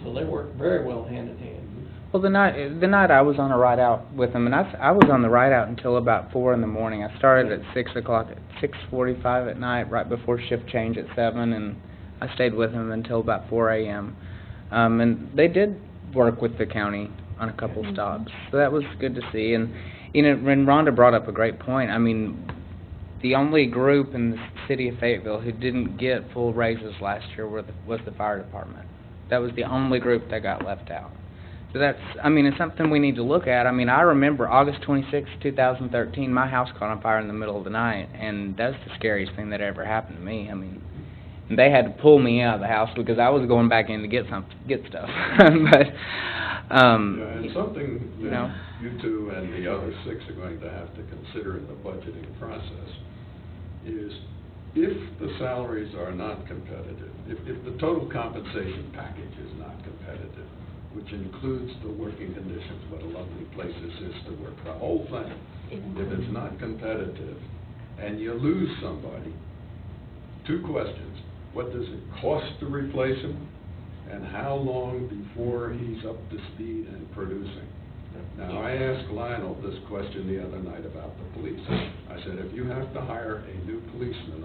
so they work very well hand in hand. Well, the night I was on a ride out with them, and I was on the ride out until about 4 in the morning. I started at 6 o'clock, at 6:45 at night, right before shift change at 7, and I stayed with them until about 4 a.m. And they did work with the county on a couple stops, so that was good to see. And when Rhonda brought up a great point, I mean, the only group in the city of Fayetteville who didn't get full raises last year was the fire department. That was the only group that got left out. So it's something we need to look at. I mean, I remember August 26, 2013, my house caught on fire in the middle of the night, and that's the scariest thing that ever happened to me. I mean, they had to pull me out of the house because I was going back in to get stuff. But Yeah, and something you that know. you two and the other 6 are going to have to consider in the budgeting process is if the salaries are not competitive, if the total compensation package is not competitive, which includes the working conditions, what a lovely place this is to work, the whole thing, if it's not competitive and you lose somebody, 2 questions. What does it cost to replace him? And how long before he's up to speed and producing? Now, I asked Lionel this question the other night about the police. I said, if you have to hire a new policeman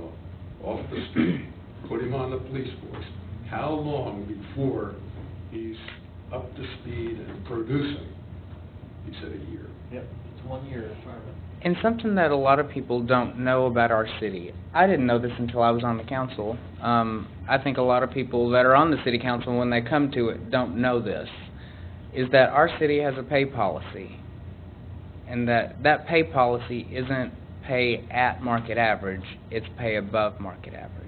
off the street, put him on the police force, how long before he's up to speed and producing? He said a year. Yep, it's 1 year, that's right. And something that a lot of people don't know about our city, I didn't know this until I was on the council. I think a lot of people that are on the city council, when they come to it, don't know this, is that our city has a pay policy. And that pay policy isn't pay at market average, it's pay above market average.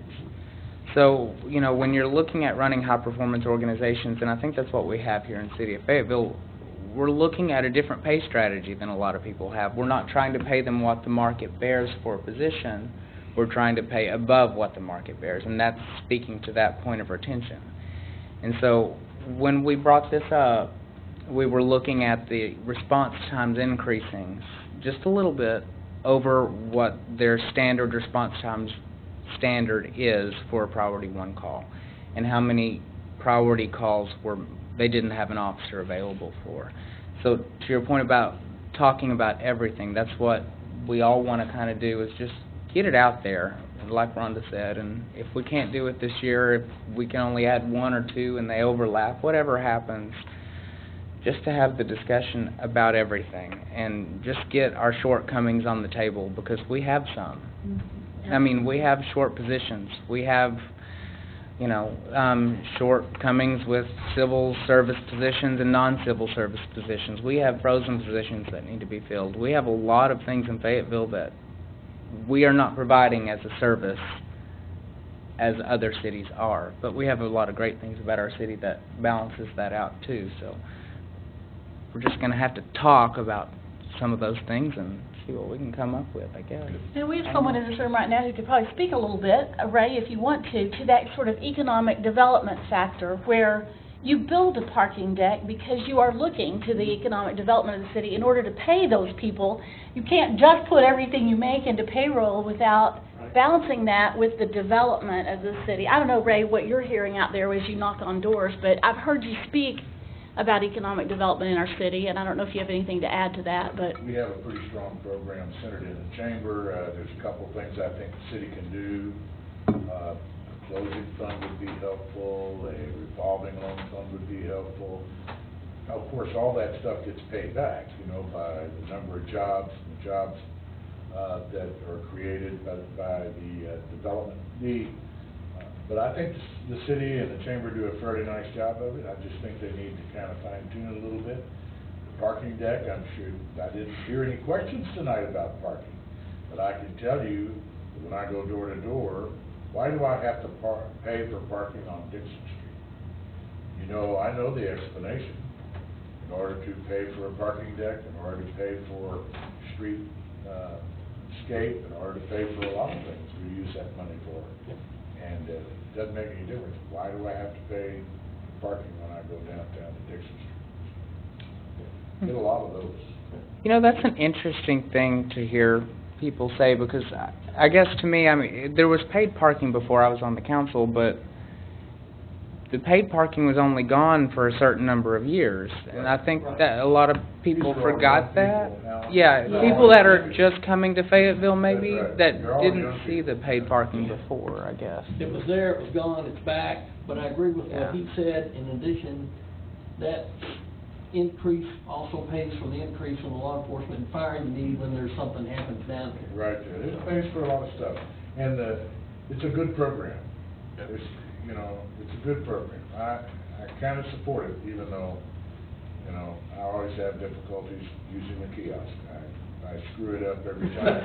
So, you know, when you're looking at running high-performance organizations, and I think that's what we have here in the city of Fayetteville, we're looking at a different pay strategy than a lot of people have. We're not trying to pay them what the market bears for a position. We're trying to pay above what the market bears, and that's speaking to that point of retention. And so when we brought this up, we were looking at the response times increasing just a little bit over what their standard response times standard is for a priority 1 call, and how many priority calls they didn't have an officer available for. So to your point about talking about everything, that's what we all want to kind of do, is just get it out there, like Rhonda said, and if we can't do it this year, if we can only add 1 or 2 and they overlap, whatever happens, just to have the discussion about everything and just get our shortcomings on the table, because we have some. I mean, we have short positions. We have, you know, shortcomings with civil service positions and non-civil service positions. We have frozen positions that need to be filled. We have a lot of things in Fayetteville that we are not providing as a service as other cities are. But we have a lot of great things about our city that balances that out too. So we're just going to have to talk about some of those things and see what we can come up with, I guess. And we have someone in this room right now who could probably speak a little bit, Ray, if you want to that sort of economic development factor where you build a parking deck because you are looking to the economic development of the city in order to pay those people. You can't just put everything you make into payroll without balancing that with the development of the city. I don't know, Ray, what you're hearing out there as you knock on doors, but I've heard you speak about economic development in our city, and I don't know if you have anything to add to that, but... We have a pretty strong program centered in the chamber. There's a couple of things I think the city can do. A closing fund would be helpful, a revolving loan fund would be helpful. Now, of course, all that stuff gets paid back, you know, by the number of jobs, and the jobs that are created by the development need. But I think the city and the chamber do a fairly nice job of it. I just think they need to kind of fine-tune it a little bit. The parking deck, I'm sure, I didn't hear any questions tonight about parking. But I can tell you, when I go door to door, why do I have to pay for parking on Dixon Street? You know, I know the explanation. In order to pay for a parking deck, in order to pay for street scape, in order to pay for a lot of things, we use that money for. And it doesn't make any difference. Why do I have to pay parking when I go downtown to Dixon Street? Get a lot of those. You know, that's an interesting thing to hear people say, because I guess to me, I mean, there was paid parking before I was on the council, but the paid parking was only gone for a certain number of years, and I think that a lot of people forgot that. Yeah, people that are just coming to Fayetteville maybe that didn't see the paid parking before, I guess. It was there, it was gone, it's back, but I agree with what he said. In addition, that increase also pays for the increase in the law enforcement and fire you need when there's something happens down here. Right there. It pays for a lot of stuff. And it's a good program. It's, you know, it's a good program. I kind of support it, even though, you know, I always have difficulties using the kiosk. I screw it up every time.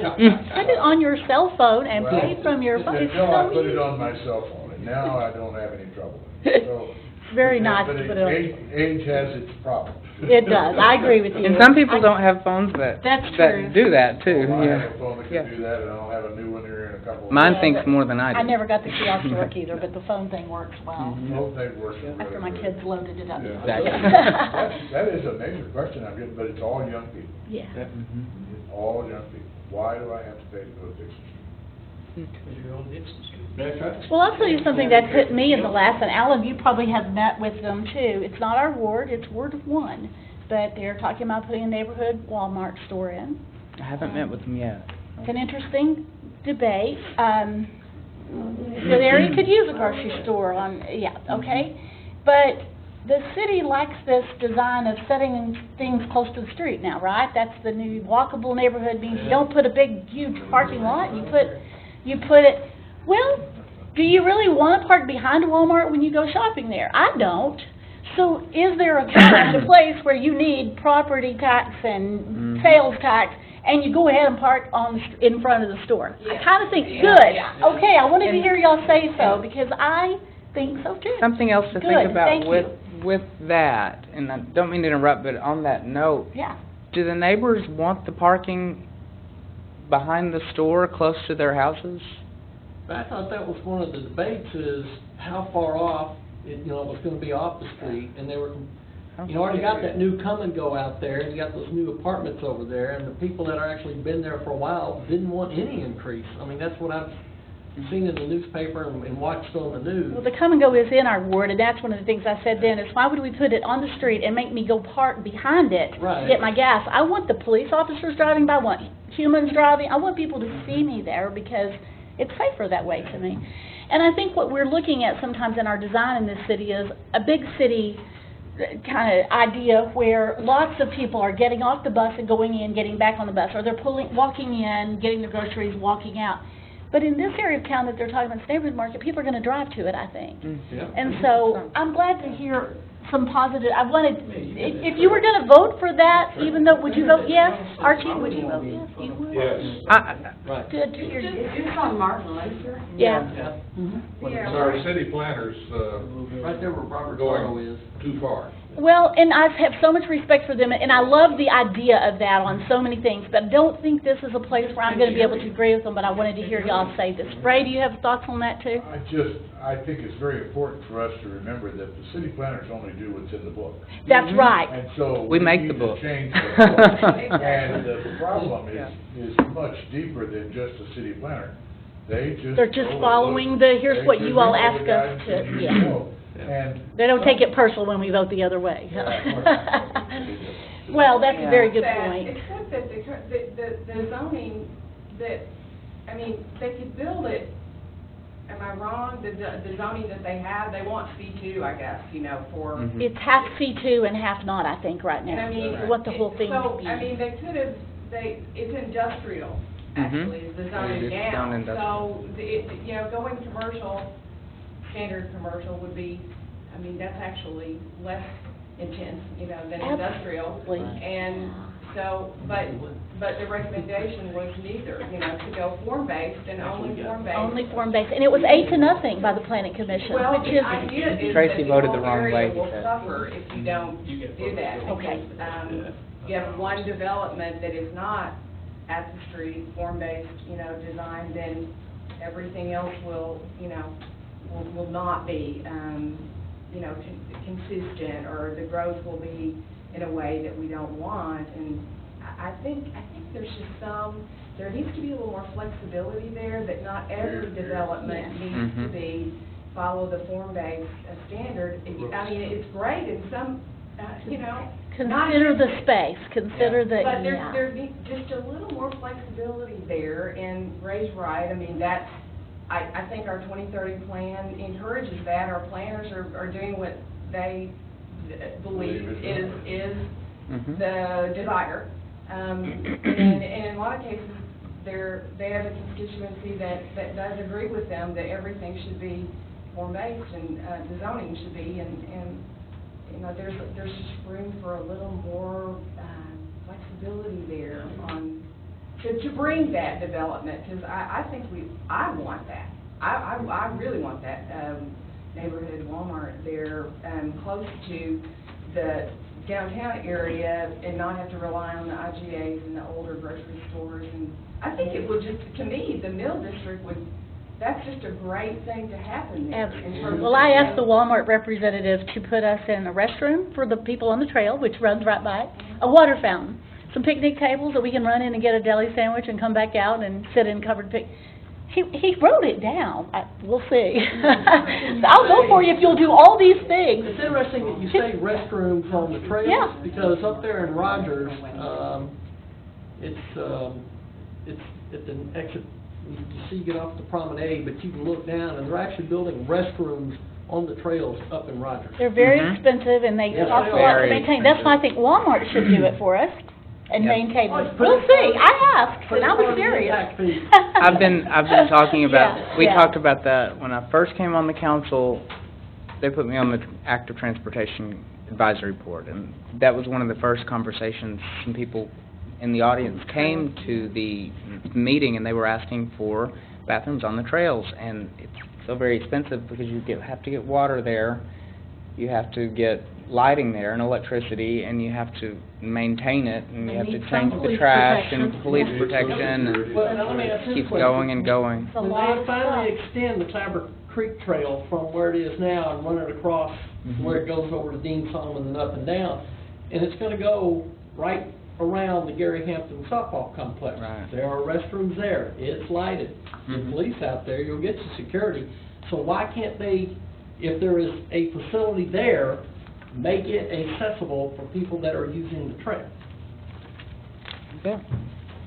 Put it on your cell phone and pay from your phone. It's Until I so put it easy. on my cell phone, and now I don't have any trouble with it. So very nice But to put it on. age has its problems. It does, I agree with you. And some people I- don't have phones that That's true. do that too. Well, I Yeah. have a phone that Yeah. can do that, and I'll have a new one here in a couple of Mine months. thinks more than I do. I never got the kiosk to work either, but the phone thing works well. Mhm. Both things work really After my good. kids loaded it up. Yeah. Exactly. That is a major question I get, but it's all young people. Yeah. Mhm. It's all young people. Why do I have to pay to go to Dixon Street? Because you're on Dixon Street. That's right. Well, I'll tell you something that hit me in the last, and Alan, you probably have met with them too. It's not our ward, it's Ward 1, but they're talking about putting a neighborhood Walmart store in. I haven't met with them yet. It's an interesting debate. The area could use a grocery store okay? But the city likes this design of setting things close to the street now, right? That's the new walkable neighborhood, means you don't put a big, huge parking lot, you put it, well, do you really want to park behind a Walmart when you go shopping there? I don't. So is there a kind of place where you need property tax and sales tax, and you go ahead and park in front of the store? I kind of think, good, okay, I wanted to hear y'all say so, because I think so too. Something else to Good, think about thank with that, and I don't mean to interrupt, but on that note, Yeah. do the neighbors want the parking behind the store close to their houses? But I thought that was one of the debates, is how far off, it was gonna be off the street, and they were, already got that new come and go out there, and you got those new apartments over there, and the people that are actually been there for a while didn't want any increase. I mean, that's what I've seen in the newspaper and watched on the news. Well, the come and go is in our ward, and that's one of the things I said then, is why would we put it on the street and make me go park behind it to Right. get my gas? I want the police officers driving by, I want humans driving, I want people to see me there, because it's safer that way to me. And I think what we're looking at sometimes in our design in this city is a big city kind of idea where lots of people are getting off the bus and going in, getting back on the bus, or they're walking in, getting their groceries, walking out. But in this area of town that they're talking about, this neighborhood market, people are going to drive to it, I think. Yeah. And so I'm glad to hear some positive, I wanted, if you were going to vote for that, even though, would you vote yes? Archie, would you vote yes? You would? Yes. Right. Good to hear. It's on Martin Luther. Yeah. Yeah. So our city planners, Right there where Robert Going- Carlo is. too far. Well, and I have so much respect for them, and I love the idea of that on so many things, but I don't think this is a place where I'm going to be able to agree with them, but I wanted to hear y'all say this. Ray, do you have thoughts on that too? I think it's very important for us to remember that the city planners only do what's in the book. That's right. And so We make need the to book. change the book. And the problem is much deeper than just a city planner. They're They're just following here's what you all ask us to, yeah. And. They don't take it personal when we vote the other way. Well, that's a very good point. Except that the zoning, they could build it, am I wrong? The zoning that they have, they want C2, I guess, for. Mhm. It's half C2 and half not, I think, right And now, I mean. what the whole thing So, would be. they could have, it's industrial, actually, is the zoning It is now. zone industrial. So, going commercial, standard commercial would be, that's actually less intense, than industrial. Absolutely. And so, but the recommendation was neither, to go form-based and only form-based. Only form-based, and it was 8-0 by the planning commission, Well, which the is, idea is Tracy that voted the the whole wrong way, area he will said. suffer if you don't You get do that. Okay. Because, you have one development that is not at the street, form-based, design, then everything else will not be, consistent, or the growth will be in a way that we don't want. And I think there's just there needs to be a little more flexibility there, that not every development needs to be, follow the form-based standard. It's great in some, consider the space, consider the, but yeah. there needs just a little more flexibility there, and Ray's right, that's, I think our 2030 plan encourages that. Our planners are doing what they believe is Mhm. the desire. And in a lot of cases, they have a constituency that does agree with them that everything should be form-based, and the zoning should be, and there's just room for a little more flexibility there to bring that development, because I think I want that. I really want that. neighborhood Walmart there, close to the downtown area and not have to rely on the IGAs and the older grocery stores. And I think it would just, to me, the Mill District would, that's just a great thing to happen there. in terms Well, of, I asked the Walmart representative to put us in a restroom for the people on the trail, which runs right by, a water fountain, some picnic tables that we can run in and get a deli sandwich and come back out and sit in covered He wrote it down. We'll see. I'll go for you if you'll do all these things. It's interesting that you say restrooms on the trails, Yeah. because up there in Rogers, it's at the exit, you see you get off the promenade, but you can look down, and they're actually building restrooms on the trails up in Rogers. They're very Mhm. expensive, and they Yes, cost a they lot are. to maintain. That's why I think Walmart should do it for us and Yep. maintain Oh, it. it's We'll pretty see. close. I asked, Pretty and I close was to the serious. impact fee. I've been talking about, Yeah, we yeah. talked about that when I first came on the council. They put me on the active transportation advisory board, and that was one of the first conversations. Some people in the audience came to the meeting, and they were asking for bathrooms on the trails, and it's so very expensive because you have to get water there, you have to get lighting there and electricity, and you have to maintain it, and you They have to need change some the police trash protection. and police Yeah. protection, and Well, and let me ask this keeps question. going and going. It's a When lot they of finally stuff. extend the Clabber Creek Trail from where it is now and run it across where it goes over to Dean Solomon and up and down, and it's gonna go right around the Gary Hampton softball complex. Right. There are restrooms there, it's lighted, the Mhm. police out there, you'll get your security. So why can't they, if there is a facility there, make it accessible for people that are using the trail? Yeah.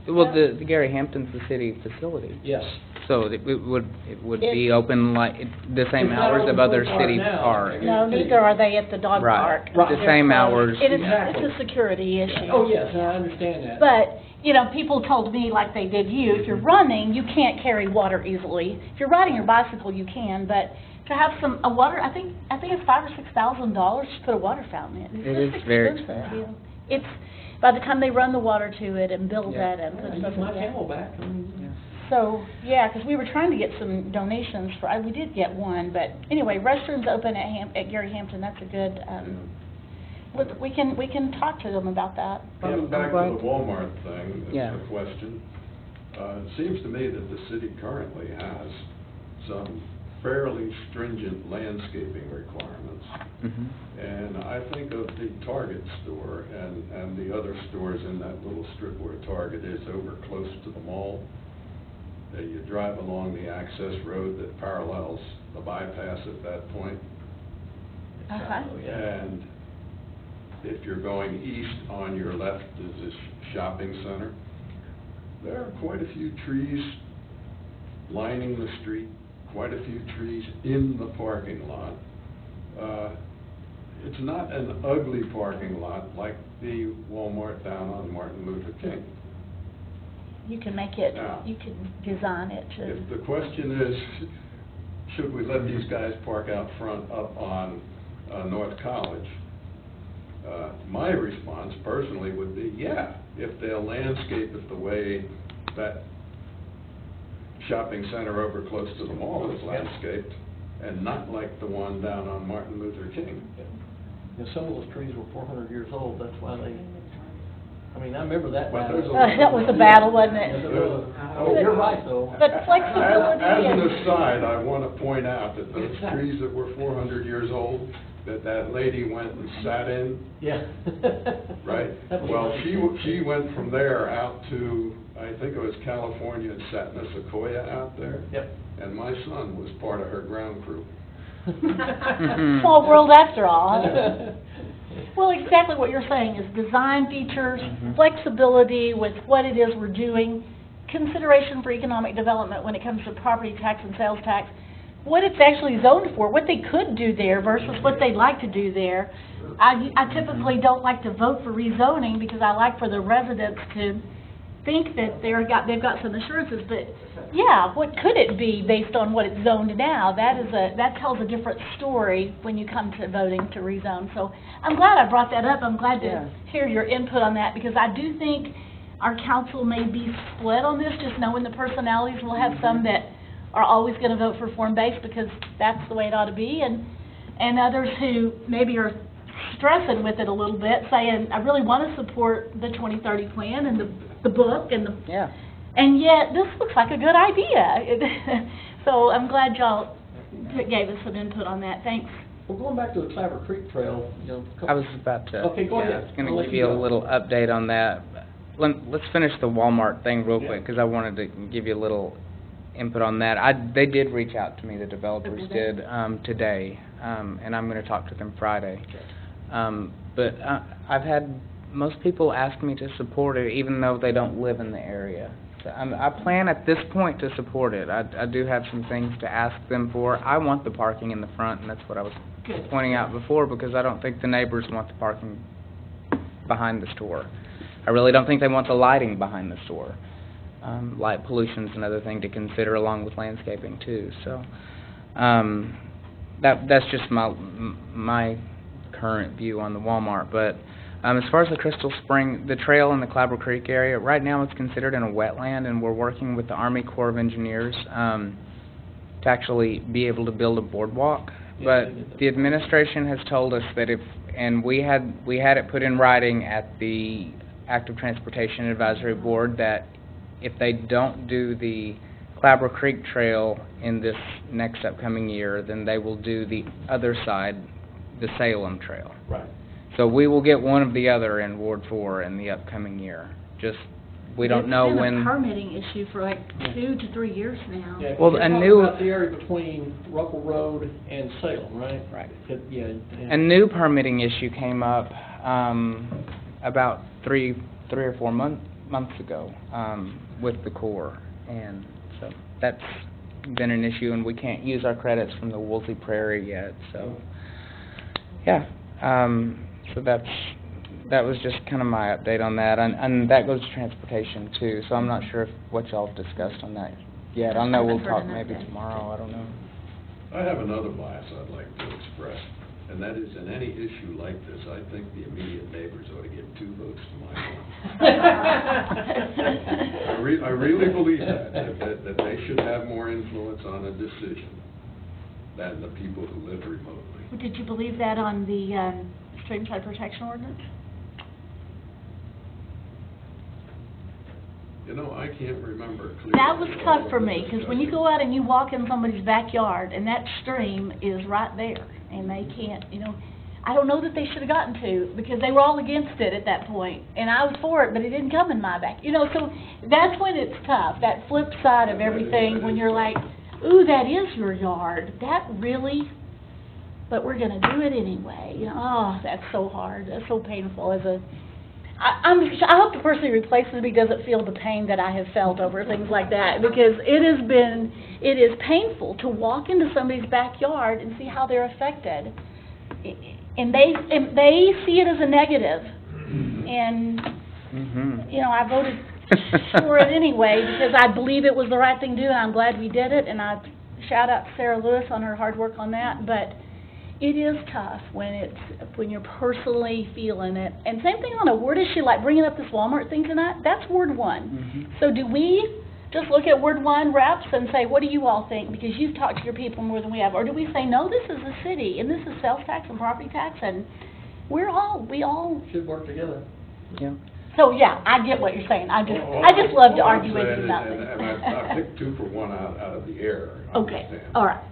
Well, the Gary Hampton's the city facility, Yes. so it would be It's- open like, the same It's not hours open of other 24 city now. parks. No, neither are they at the dog Right. park. Right. The They're same closed. hours. It is, Exactly. it's a security issue. Oh, yes, I understand that. But, you know, people told me, like they did you, if you're running, you can't carry water easily. If you're riding your bicycle, you can, but to have a water, I think it's $5,000 or $6,000 to put a water fountain in. It It's is just very expensive, you know. It's, by the time they run the water to it and build Yeah. that and put I stuff use my in there. Camelback. So, yeah, because we were trying to get some donations for, we did get one, but anyway, restrooms open at Gary Hampton, that's a good, look, we can talk to them about that. Coming back to the Walmart thing, Yeah. the question, it seems to me that the city currently has some fairly stringent landscaping requirements. Mhm. And I think of the Target store and the other stores in that little strip where Target is over close to the mall. You drive along the access road that parallels the bypass at that point. Uh-huh. And if you're going east, on your left is this shopping center. There are quite a few trees lining the street, quite a few trees in the parking lot. It's not an ugly parking lot like the Walmart down on Martin Luther King. You can make it, Yeah. you can design it to, If the question is, should we let these guys park out front up on North College? My response personally would be, yeah, if they'll landscape it the way that shopping center over close to the mall is landscaped, and not like the one down on Martin Luther King. And some of those trees were 400 years old, that's why they, I mean, I remember that But battle. there's a- that was a battle, wasn't Yes, it? it was. Oh, you're right, though. But flexibility As an and- aside, I want to point out that those trees that were 400 years old, that lady went and sat in, Yeah. right? That was Well, nice. she went from there out to, I think it was California, and sat in a sequoia out there. Yep. And my son was part of her ground crew. Mhm. Small world after all, huh? Well, exactly what you're saying is design features, flexibility with what it is we're doing, consideration for economic development when it comes to property tax and sales tax, what it's actually zoned for, what they could do there versus what they'd like to do there. I typically don't like to vote for rezoning because I like for the residents to think that they've got some assurances, but yeah, what could it be based on what it's zoned now? That tells a different story when you come to voting to rezone. So I'm glad I brought that up. I'm glad to hear your input on that because I do think our council may be split on this, just knowing the personalities. We'll have some that are always going to vote for form-based because that's the way it ought to be, and others who maybe are stressing with it a little bit, saying, I really want to support the 2030 plan and the book and Yeah. and yet this looks like a good idea. So I'm glad y'all gave us some input on that. Thanks. Well, going back to the Claver Creek Trail, you know. I was about to. Okay, go yeah, ahead. I was going I'll to let give you you a go. little update on that. Let's finish the Walmart thing real Yeah. quick, because I wanted to give you a little input on that. They did reach out to me, the developers Okay. did, today, and I'm going to talk to them Friday. But I've had most people ask me to support it, even though they don't live in the area. So I plan at this point to support it. I do have some things to ask them for. I want the parking in the front, and that's what I was Good. pointing out before, because I don't think the neighbors want the parking behind the store. I really don't think they want the lighting behind the store. Light pollution's another thing to consider, along with landscaping too. So that's just my current view on the Walmart. But as far as the Crystal Spring, the trail in the Clabber Creek area, right now it's considered in a wetland, and we're working with the Army Corps of Engineers to actually be able to build a boardwalk. But the administration has told us that and we had it put in writing at the Active Transportation Advisory Board, that if they don't do the Clabber Creek Trail in this next upcoming year, then they will do the other side, the Salem Trail. Right. So we will get one of the other in Ward 4 in the upcoming year. Just, we don't know when. It's been a permitting issue for like 2 to 3 years now. Yeah, Well, you're a talking new- about the area between Ruckle Road and Salem, right? Right. Yeah. A new permitting issue came up about three or 4 months ago with the Corps, and so that's been an issue, and we can't use our credits from the Woolsey Prairie yet. So yeah, so that was just kind of my update on that, and that goes to transportation too. So I'm not sure what y'all have discussed on that yet. I know we'll I've heard talk an maybe update. tomorrow. I don't know. I have another bias I'd like to express, and that is, in any issue like this, I think the immediate neighbors ought to get 2 votes to my 1. I really believe that they should have more influence on a decision than the people who live remotely. Did you believe that on the streamside protection ordinance? You know, I can't remember clearly. That was all tough of for the me, because when you discussion. go out and you walk in somebody's backyard, and that stream is right there, and they can't, I don't know that they should have gotten to, because they were all against it at that point, and I was for it, but it didn't come in my back, so that's when it's tough, that flip side of Yeah, that everything, is when you're tough. like, ooh, that is your yard, that really, but we're gonna do it anyway, oh, that's so hard, that's so painful I hope the person who replaces me doesn't feel the pain that I have felt over things like that, because it is painful to walk into somebody's backyard and see how they're affected. And they see it as a negative. And, I voted for it anyway, because I believe it was the right thing to do, and I'm glad we did it, and I shout out to Sarah Lewis on her hard work on that, but it is tough when you're personally feeling it. And same thing on a ward issue, like bringing up this Walmart thing tonight, that's Ward 1. So do we just look at Ward 1 reps and say, what do you all think? Because you've talked to your people more than we have. Or do we say, no, this is a city, and this is sales tax and property tax, and we all... Should work together. Yeah. So, yeah, I get what you're saying. I just love to argue with you about things. And I picked 2 for 1 out of the air, I Okay, understand. all right.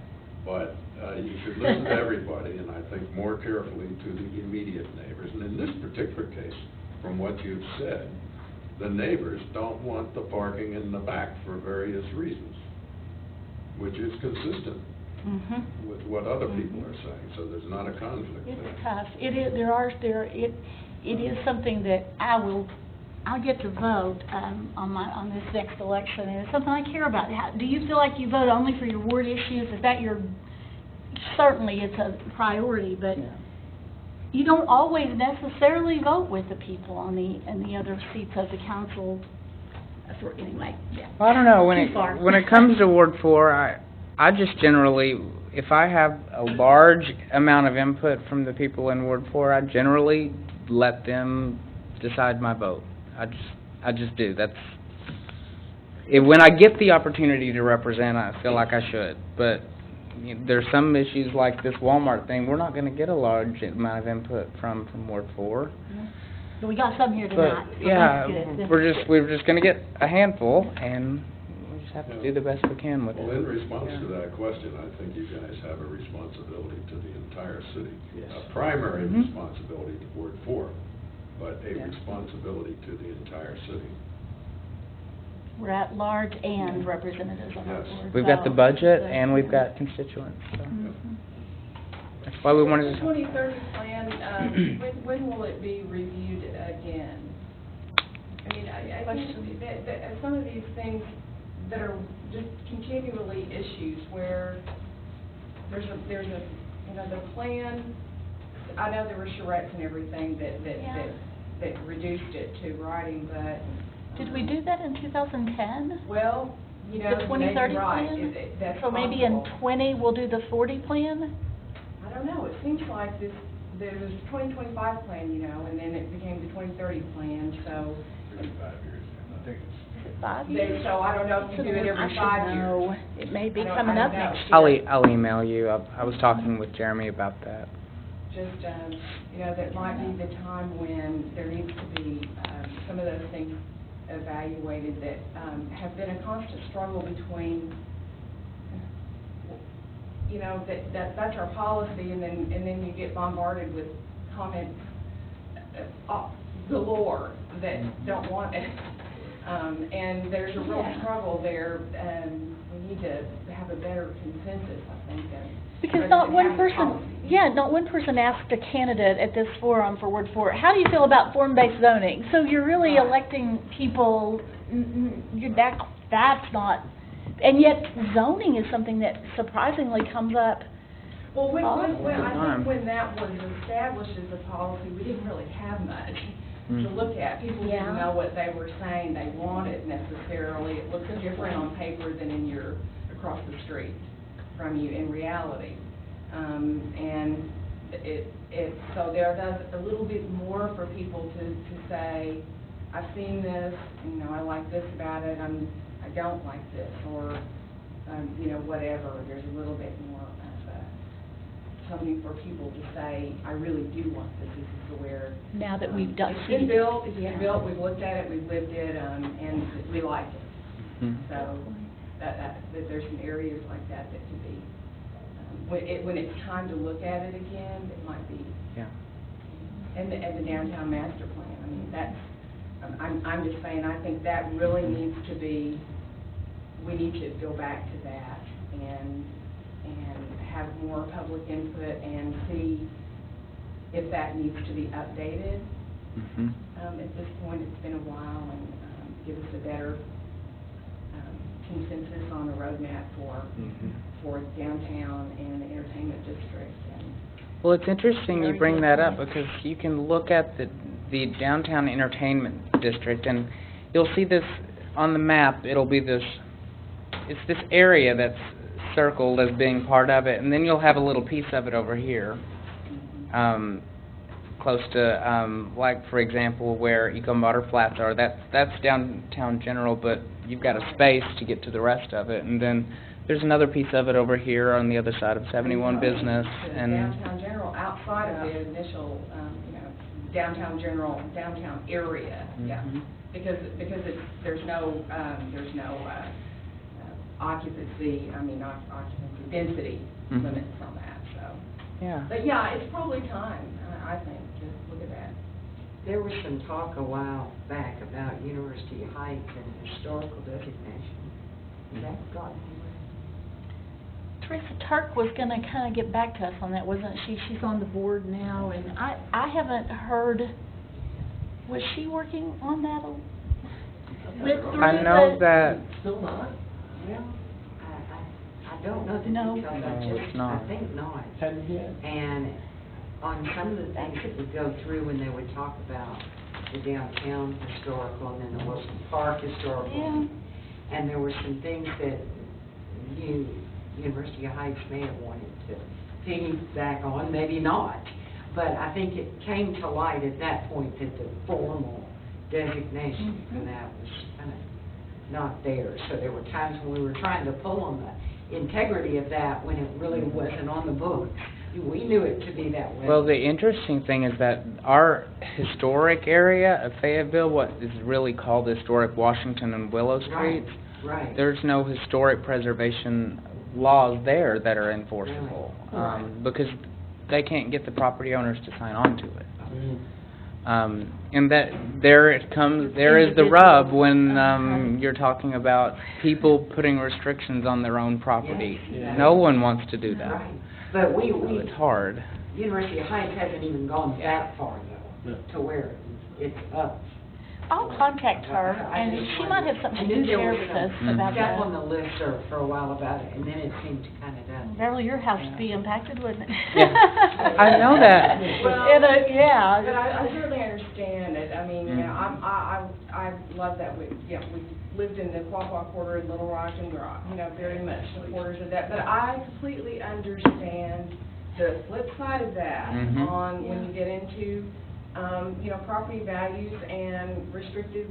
But you should listen to everybody, and I think more carefully to the immediate neighbors. And in this particular case, from what you've said, the neighbors don't want the parking in the back for various reasons, which is consistent with what other people are saying. So there's not a conflict there. It's tough. It is. It is something that I'll get to vote on this next election, and it's something I care about. Do you feel like you vote only for your ward issues? Is that certainly it's a priority, but you don't always necessarily vote with the people in the other seats of the council. Anyway, yeah. Well, I don't know, Too far. when it comes to Ward 4, I just generally, if I have a large amount of input from the people in Ward 4, I generally let them decide my vote. I just do. when I get the opportunity to represent, I feel like I should. But there's some issues like this Walmart thing, we're not going to get a large amount of input from Ward 4. But we got some here tonight. But, so yeah, that's good. we're just going to get a handful, and we just have to do the best we can with it. Well, in response to that question, I think you guys have a responsibility to the entire city. Yes. A primary Mhm. responsibility to Ward 4, but a Yeah. responsibility to the entire city. We're at large and representatives on our Yes. board. We've got the so- budget, and we've got constituents, so Mhm. that's why we wanted The to... 2030 plan, when will it be reviewed again? I mean, I think that some of these things that are just continually issues where there's a, you know, the plan, I know there were charrettes and everything Yeah. that reduced it to writing, but. Did we do that in 2010? Well, you know, The you may 2030 be right. plan? That's So maybe in possible. 20, we'll do the 40 plan? I don't know, it seems like there was a 2025 plan, you know, and then it became the 2030 plan, so. 35 years, I think it's. Is it 5 They- years? So I don't know if you do it I every should 5 know. years. It may be I don't- coming I up don't know. next year. I'll email you. I was talking with Jeremy about that. Just, you know, that might be the time when there needs to be some of those things evaluated that have been a constant struggle between, you know, that's our policy, and then you get bombarded with comments galore that don't want it. And there's a real Yeah. struggle there, and we need to have a better consensus, I think. Because rather not than one having person, policy. yeah, not one person asked a candidate at this forum for Ward 4, how do you feel about form-based zoning? So you're really Right. electing people, that's not, and yet zoning is something that surprisingly comes up. Well, when I Time. think when that was established as a policy, we didn't really have much to look at. People Yeah. didn't know what they were saying they wanted necessarily. It looks different on paper than in your, across the street from you in reality. And so there does a little bit more for people to say, I've seen this, you know, I like this about it, I don't like this, or, you know, whatever. There's a little bit more of something for people to say, I really do want this is where. Now that we've done. It's been built, Yeah. we've looked at it, we've lived it, and we like it. Mhm. So, that there's some areas like that that could be, when it's time to look at it again, it might be, Yeah. and the downtown master plan, I mean, that's, I'm just saying, I think that really needs to be, we need to go back to that and have more public input and see if that needs to be updated. Mhm. At this point, it's been a while, and give us a better consensus on a roadmap for downtown and the entertainment district. And Well, it's interesting you Very bring good that up, point. because you can look at the downtown entertainment district, and you'll see this on the map. It'll be this, it's this area that's circled as being part of it, and then you'll have a little piece of it over here, close to, like, for example, where Ecomwater Flats are. That's downtown general, but you've got a space to get to the rest of it, and then there's another piece of it over here on the other side of 71 Business, the and... downtown general, outside of the initial, you know, downtown general, downtown area, yeah. Mhm. Because there's no occupancy, not occupancy, density Mhm. limits on that, so. Yeah. But yeah, it's probably time, I think, to look at that. There was some talk a while back about University Heights and historical designation. Has that gotten anywhere? Teresa Turk was gonna kinda get back to us on that, wasn't she? She's on the board now, and I haven't heard, was she working on that through I know the- that... Still not? Well, I don't know the No. details. No, it's not. I think not. Hadn't yet? And on some of the things that would go through when they would talk about the downtown historical and then the Wilson Park historical. Yeah. And there were some things that University of Heights may have wanted to piggyback on, maybe not. But I think it came to light at that point that the formal designation for that was kind of not there. So there were times when we were trying to pull on the integrity of that when it really wasn't on the books. We knew it to be that way. Well, the interesting thing is that our historic area of Fayetteville, what is really called historic Washington and Willow Streets, Right. there's no historic preservation laws there that are enforceable, Right. because they can't get the property owners to sign on to it. Mm. And that there it comes. There is the rub when you're talking about people putting restrictions on their own property. Yes. No one wants to do that. Right. But we, It's hard. University of Heights hasn't even gone that far though, No. to where it's up. I'll contact her, and she might have something to share with us about Stuff on that. the list for a while about it, and then it seemed to kind of die. Beverly, your house would be impacted, wouldn't it? Yeah. I know that. Well, Yeah. but I certainly understand it. I mean, you know, I love that we lived in the Quapaw quarter in Little Rock, and we're, very much supporters of that. But I completely understand the flip side of that Mhm. on when you get into, property values and restricted,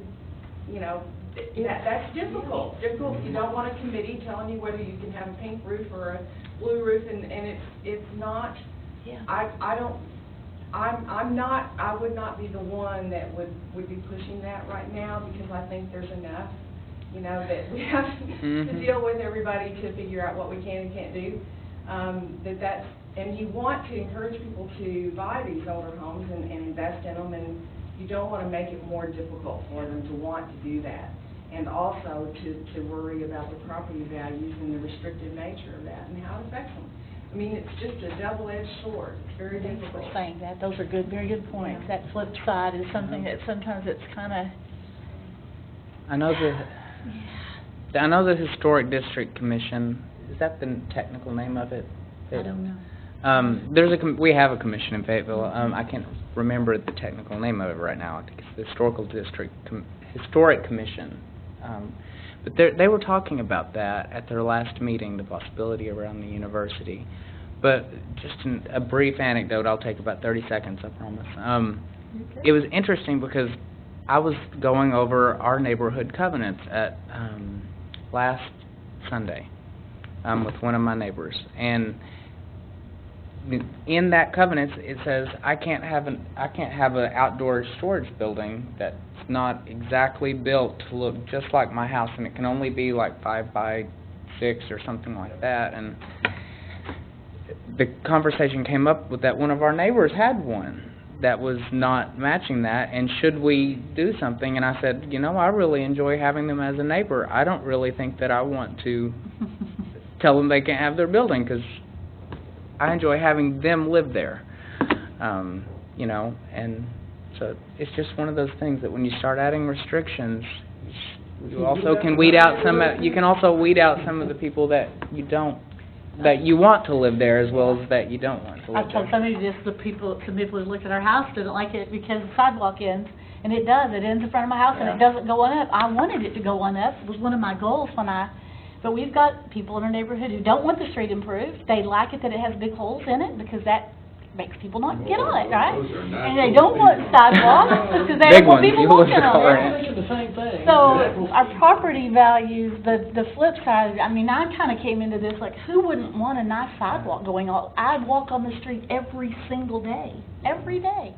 that's difficult. You don't want a committee telling you whether you can have a pink roof or a blue roof, and it's not, Yeah. I would not be the one that would be pushing that right now, because I think there's enough, that we have to Mhm. deal with everybody to figure out what we can and can't do. And you want to encourage people to buy these older homes and invest in them, and you don't want to make it more difficult for them to want to do that. And also to worry about the property values and the restrictive nature of that and how it affects them. I mean, it's just a double-edged sword. It's very Thanks for difficult. saying that. Those are good, very good points. That flip side is something that sometimes it's kind of, I know the Historic District Commission. Is that the technical name of it? I don't know. We have a commission in Fayetteville. I can't remember the technical name of it right now. I think it's the Historic Commission. But they were talking about that at their last meeting, the possibility around the university. But just a brief anecdote. I'll take about 30 seconds, I promise. It was interesting because I was going over our neighborhood covenants at last Sunday with one of my neighbors, and in that covenant it says I can't have an outdoor storage building that's not exactly built to look just like my house, and it can only be like 5 by 6 or something like that. And the conversation came up with that one of our neighbors had one that was not matching that, and should we do something? And I said, I really enjoy having them as a neighbor. I don't really think that I want to tell them they can't have their building, because I enjoy having them live there, and so it's just one of those things that when you start adding restrictions, you also can weed out some of the people that you want to live there, as well as that you don't want to live I've told there. somebody this, some people who look at our house didn't like it because the sidewalk ends, and it does. It ends in front of my house, and it doesn't go on up. I wanted it to go on up. It was one of my goals but we've got people in our neighborhood who don't want the street improved. They like it that it has big holes in it, because that makes people not get on it, right? Those are And they natural don't want features. sidewalks, because they Big don't want ones, people you want walking the car on in. it. Thinking the same thing. So our property values, the flip side, I kind of came into this like, who wouldn't want a nice sidewalk going on? I'd walk on the street every single day, every day.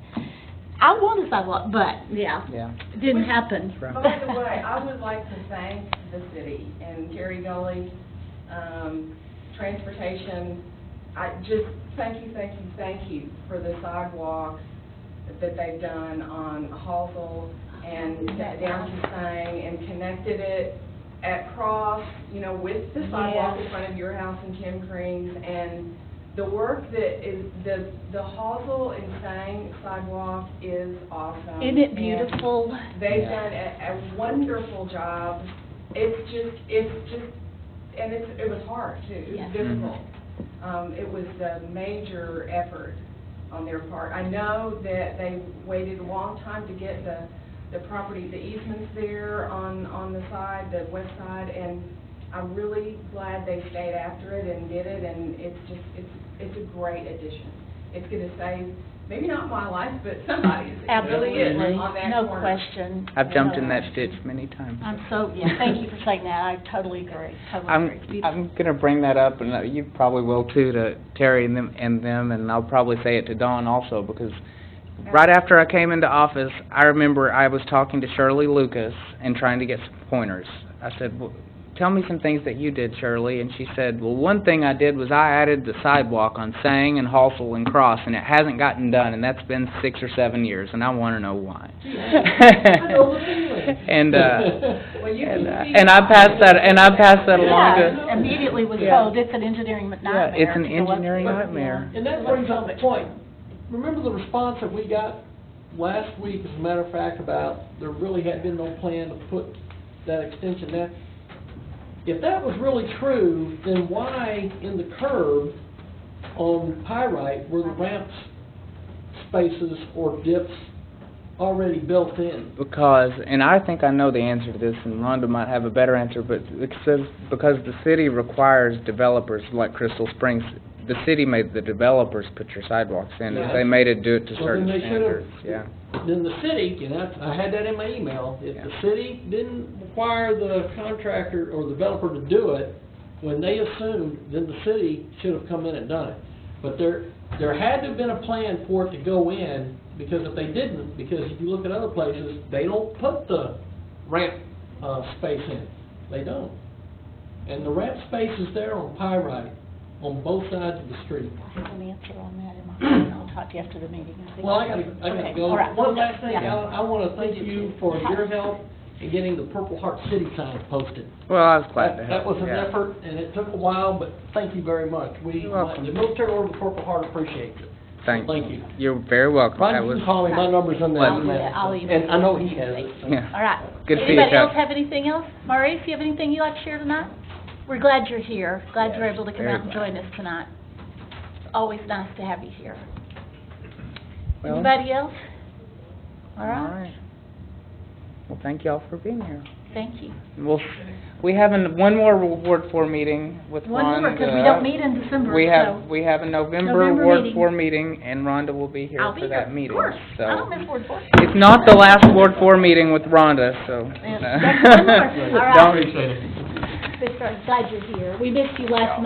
I want a sidewalk, but, yeah, it didn't happen. By the way, I would like to thank the city and Gary Gully, transportation. Thank you for the sidewalks that they've done on Hallsville and down to Sang, and connected it at Cross, with the sidewalk in front of your house and Tim Crean's, and the work that is, the Hallsville and Sang sidewalk is awesome. Isn't it beautiful? And they've done a wonderful job. And it was hard too. It was difficult. It was a major effort on their part. I know that they waited a long time to get the property, the easements there on the side, the west side, and I'm really glad they stayed after it and did it. And it's a great addition. It's going to save maybe not my life, but somebody's. It really is Absolutely, on that no corner. question. I've jumped in No that question. ditch many times. Thank you for saying that, I totally agree, totally agree. It's beautiful. I'm gonna bring that up, and you probably will too, to Terry and them, and I'll probably say it to Dawn also, because right after I came into office, I remember I was talking to Shirley Lucas and trying to get some pointers. I said, well, tell me some things that you did, Shirley, and she said, well, one thing I did was I added the sidewalk on Sang and Halsell and Cross, and it hasn't gotten done, and that's been 6 or 7 years, and I want to know why. I know the feeling. And Well, you can see and I passed that along Yeah, to. immediately was Yeah. told, it's an engineering Yeah, nightmare. it's an to go up engineering there. nightmare. And that brings up a point. Remember the response that we got last week, as a matter of fact, about there really had been no plan to put that extension there? If that was really true, then why in the curb on Pyrite were the ramps, spaces, or dips already built in? Because, and I think I know the answer to this, and Rhonda might have a better answer, but it says because the city requires developers like Crystal Springs, the city made the developers put your sidewalks in. Yeah. They made it do it to Well, certain then they should've- standards, yeah. Then the city, and I had that in my email, if the city didn't require the contractor or the developer to do it, when they assumed, then the city should have come in and done it. But there had to have been a plan for it to go in, because if they didn't, because if you look at other places, they don't put the ramp, space in. They don't. And the ramp space is there on Pyrite, on both sides of the street. I have an answer on that in my mind, I'll talk to you after the meeting. I think. Well, I gotta Okay, go. all right. One last thing, Yeah. Alan, I wanna thank you for your help in getting the Purple Heart City sign posted. Well, I was glad to help. That was an yeah. effort, and it took a while, but thank you very much. You're welcome. The Military Order of the Purple Heart appreciates it. Thank Thank you. You're very welcome. Ron, That you was, can call me, my number's in Well, there. I'll email And I know he you. has it. yeah. All right. Good to see you, Anybody else Chuck. have anything else? Maurice, you have anything you'd like to share tonight? We're glad you're here, glad you're able to come very out and glad. join us tonight. It's always nice to have you here. Well, Anybody else? All all right, right. Well, thank y'all for being here. thank you. We have one more Ward 4 meeting with One more, because we Rhonda. don't meet in December, We so. have a November November Ward meeting. 4 meeting, and Rhonda will be here I'll be for here, that meeting. of course. So I don't miss Ward 4. it's not the last Ward 4 meeting with Rhonda, so. Yeah, that's one more. All right. Don't- Appreciate it. Glad you're here. We missed you last night.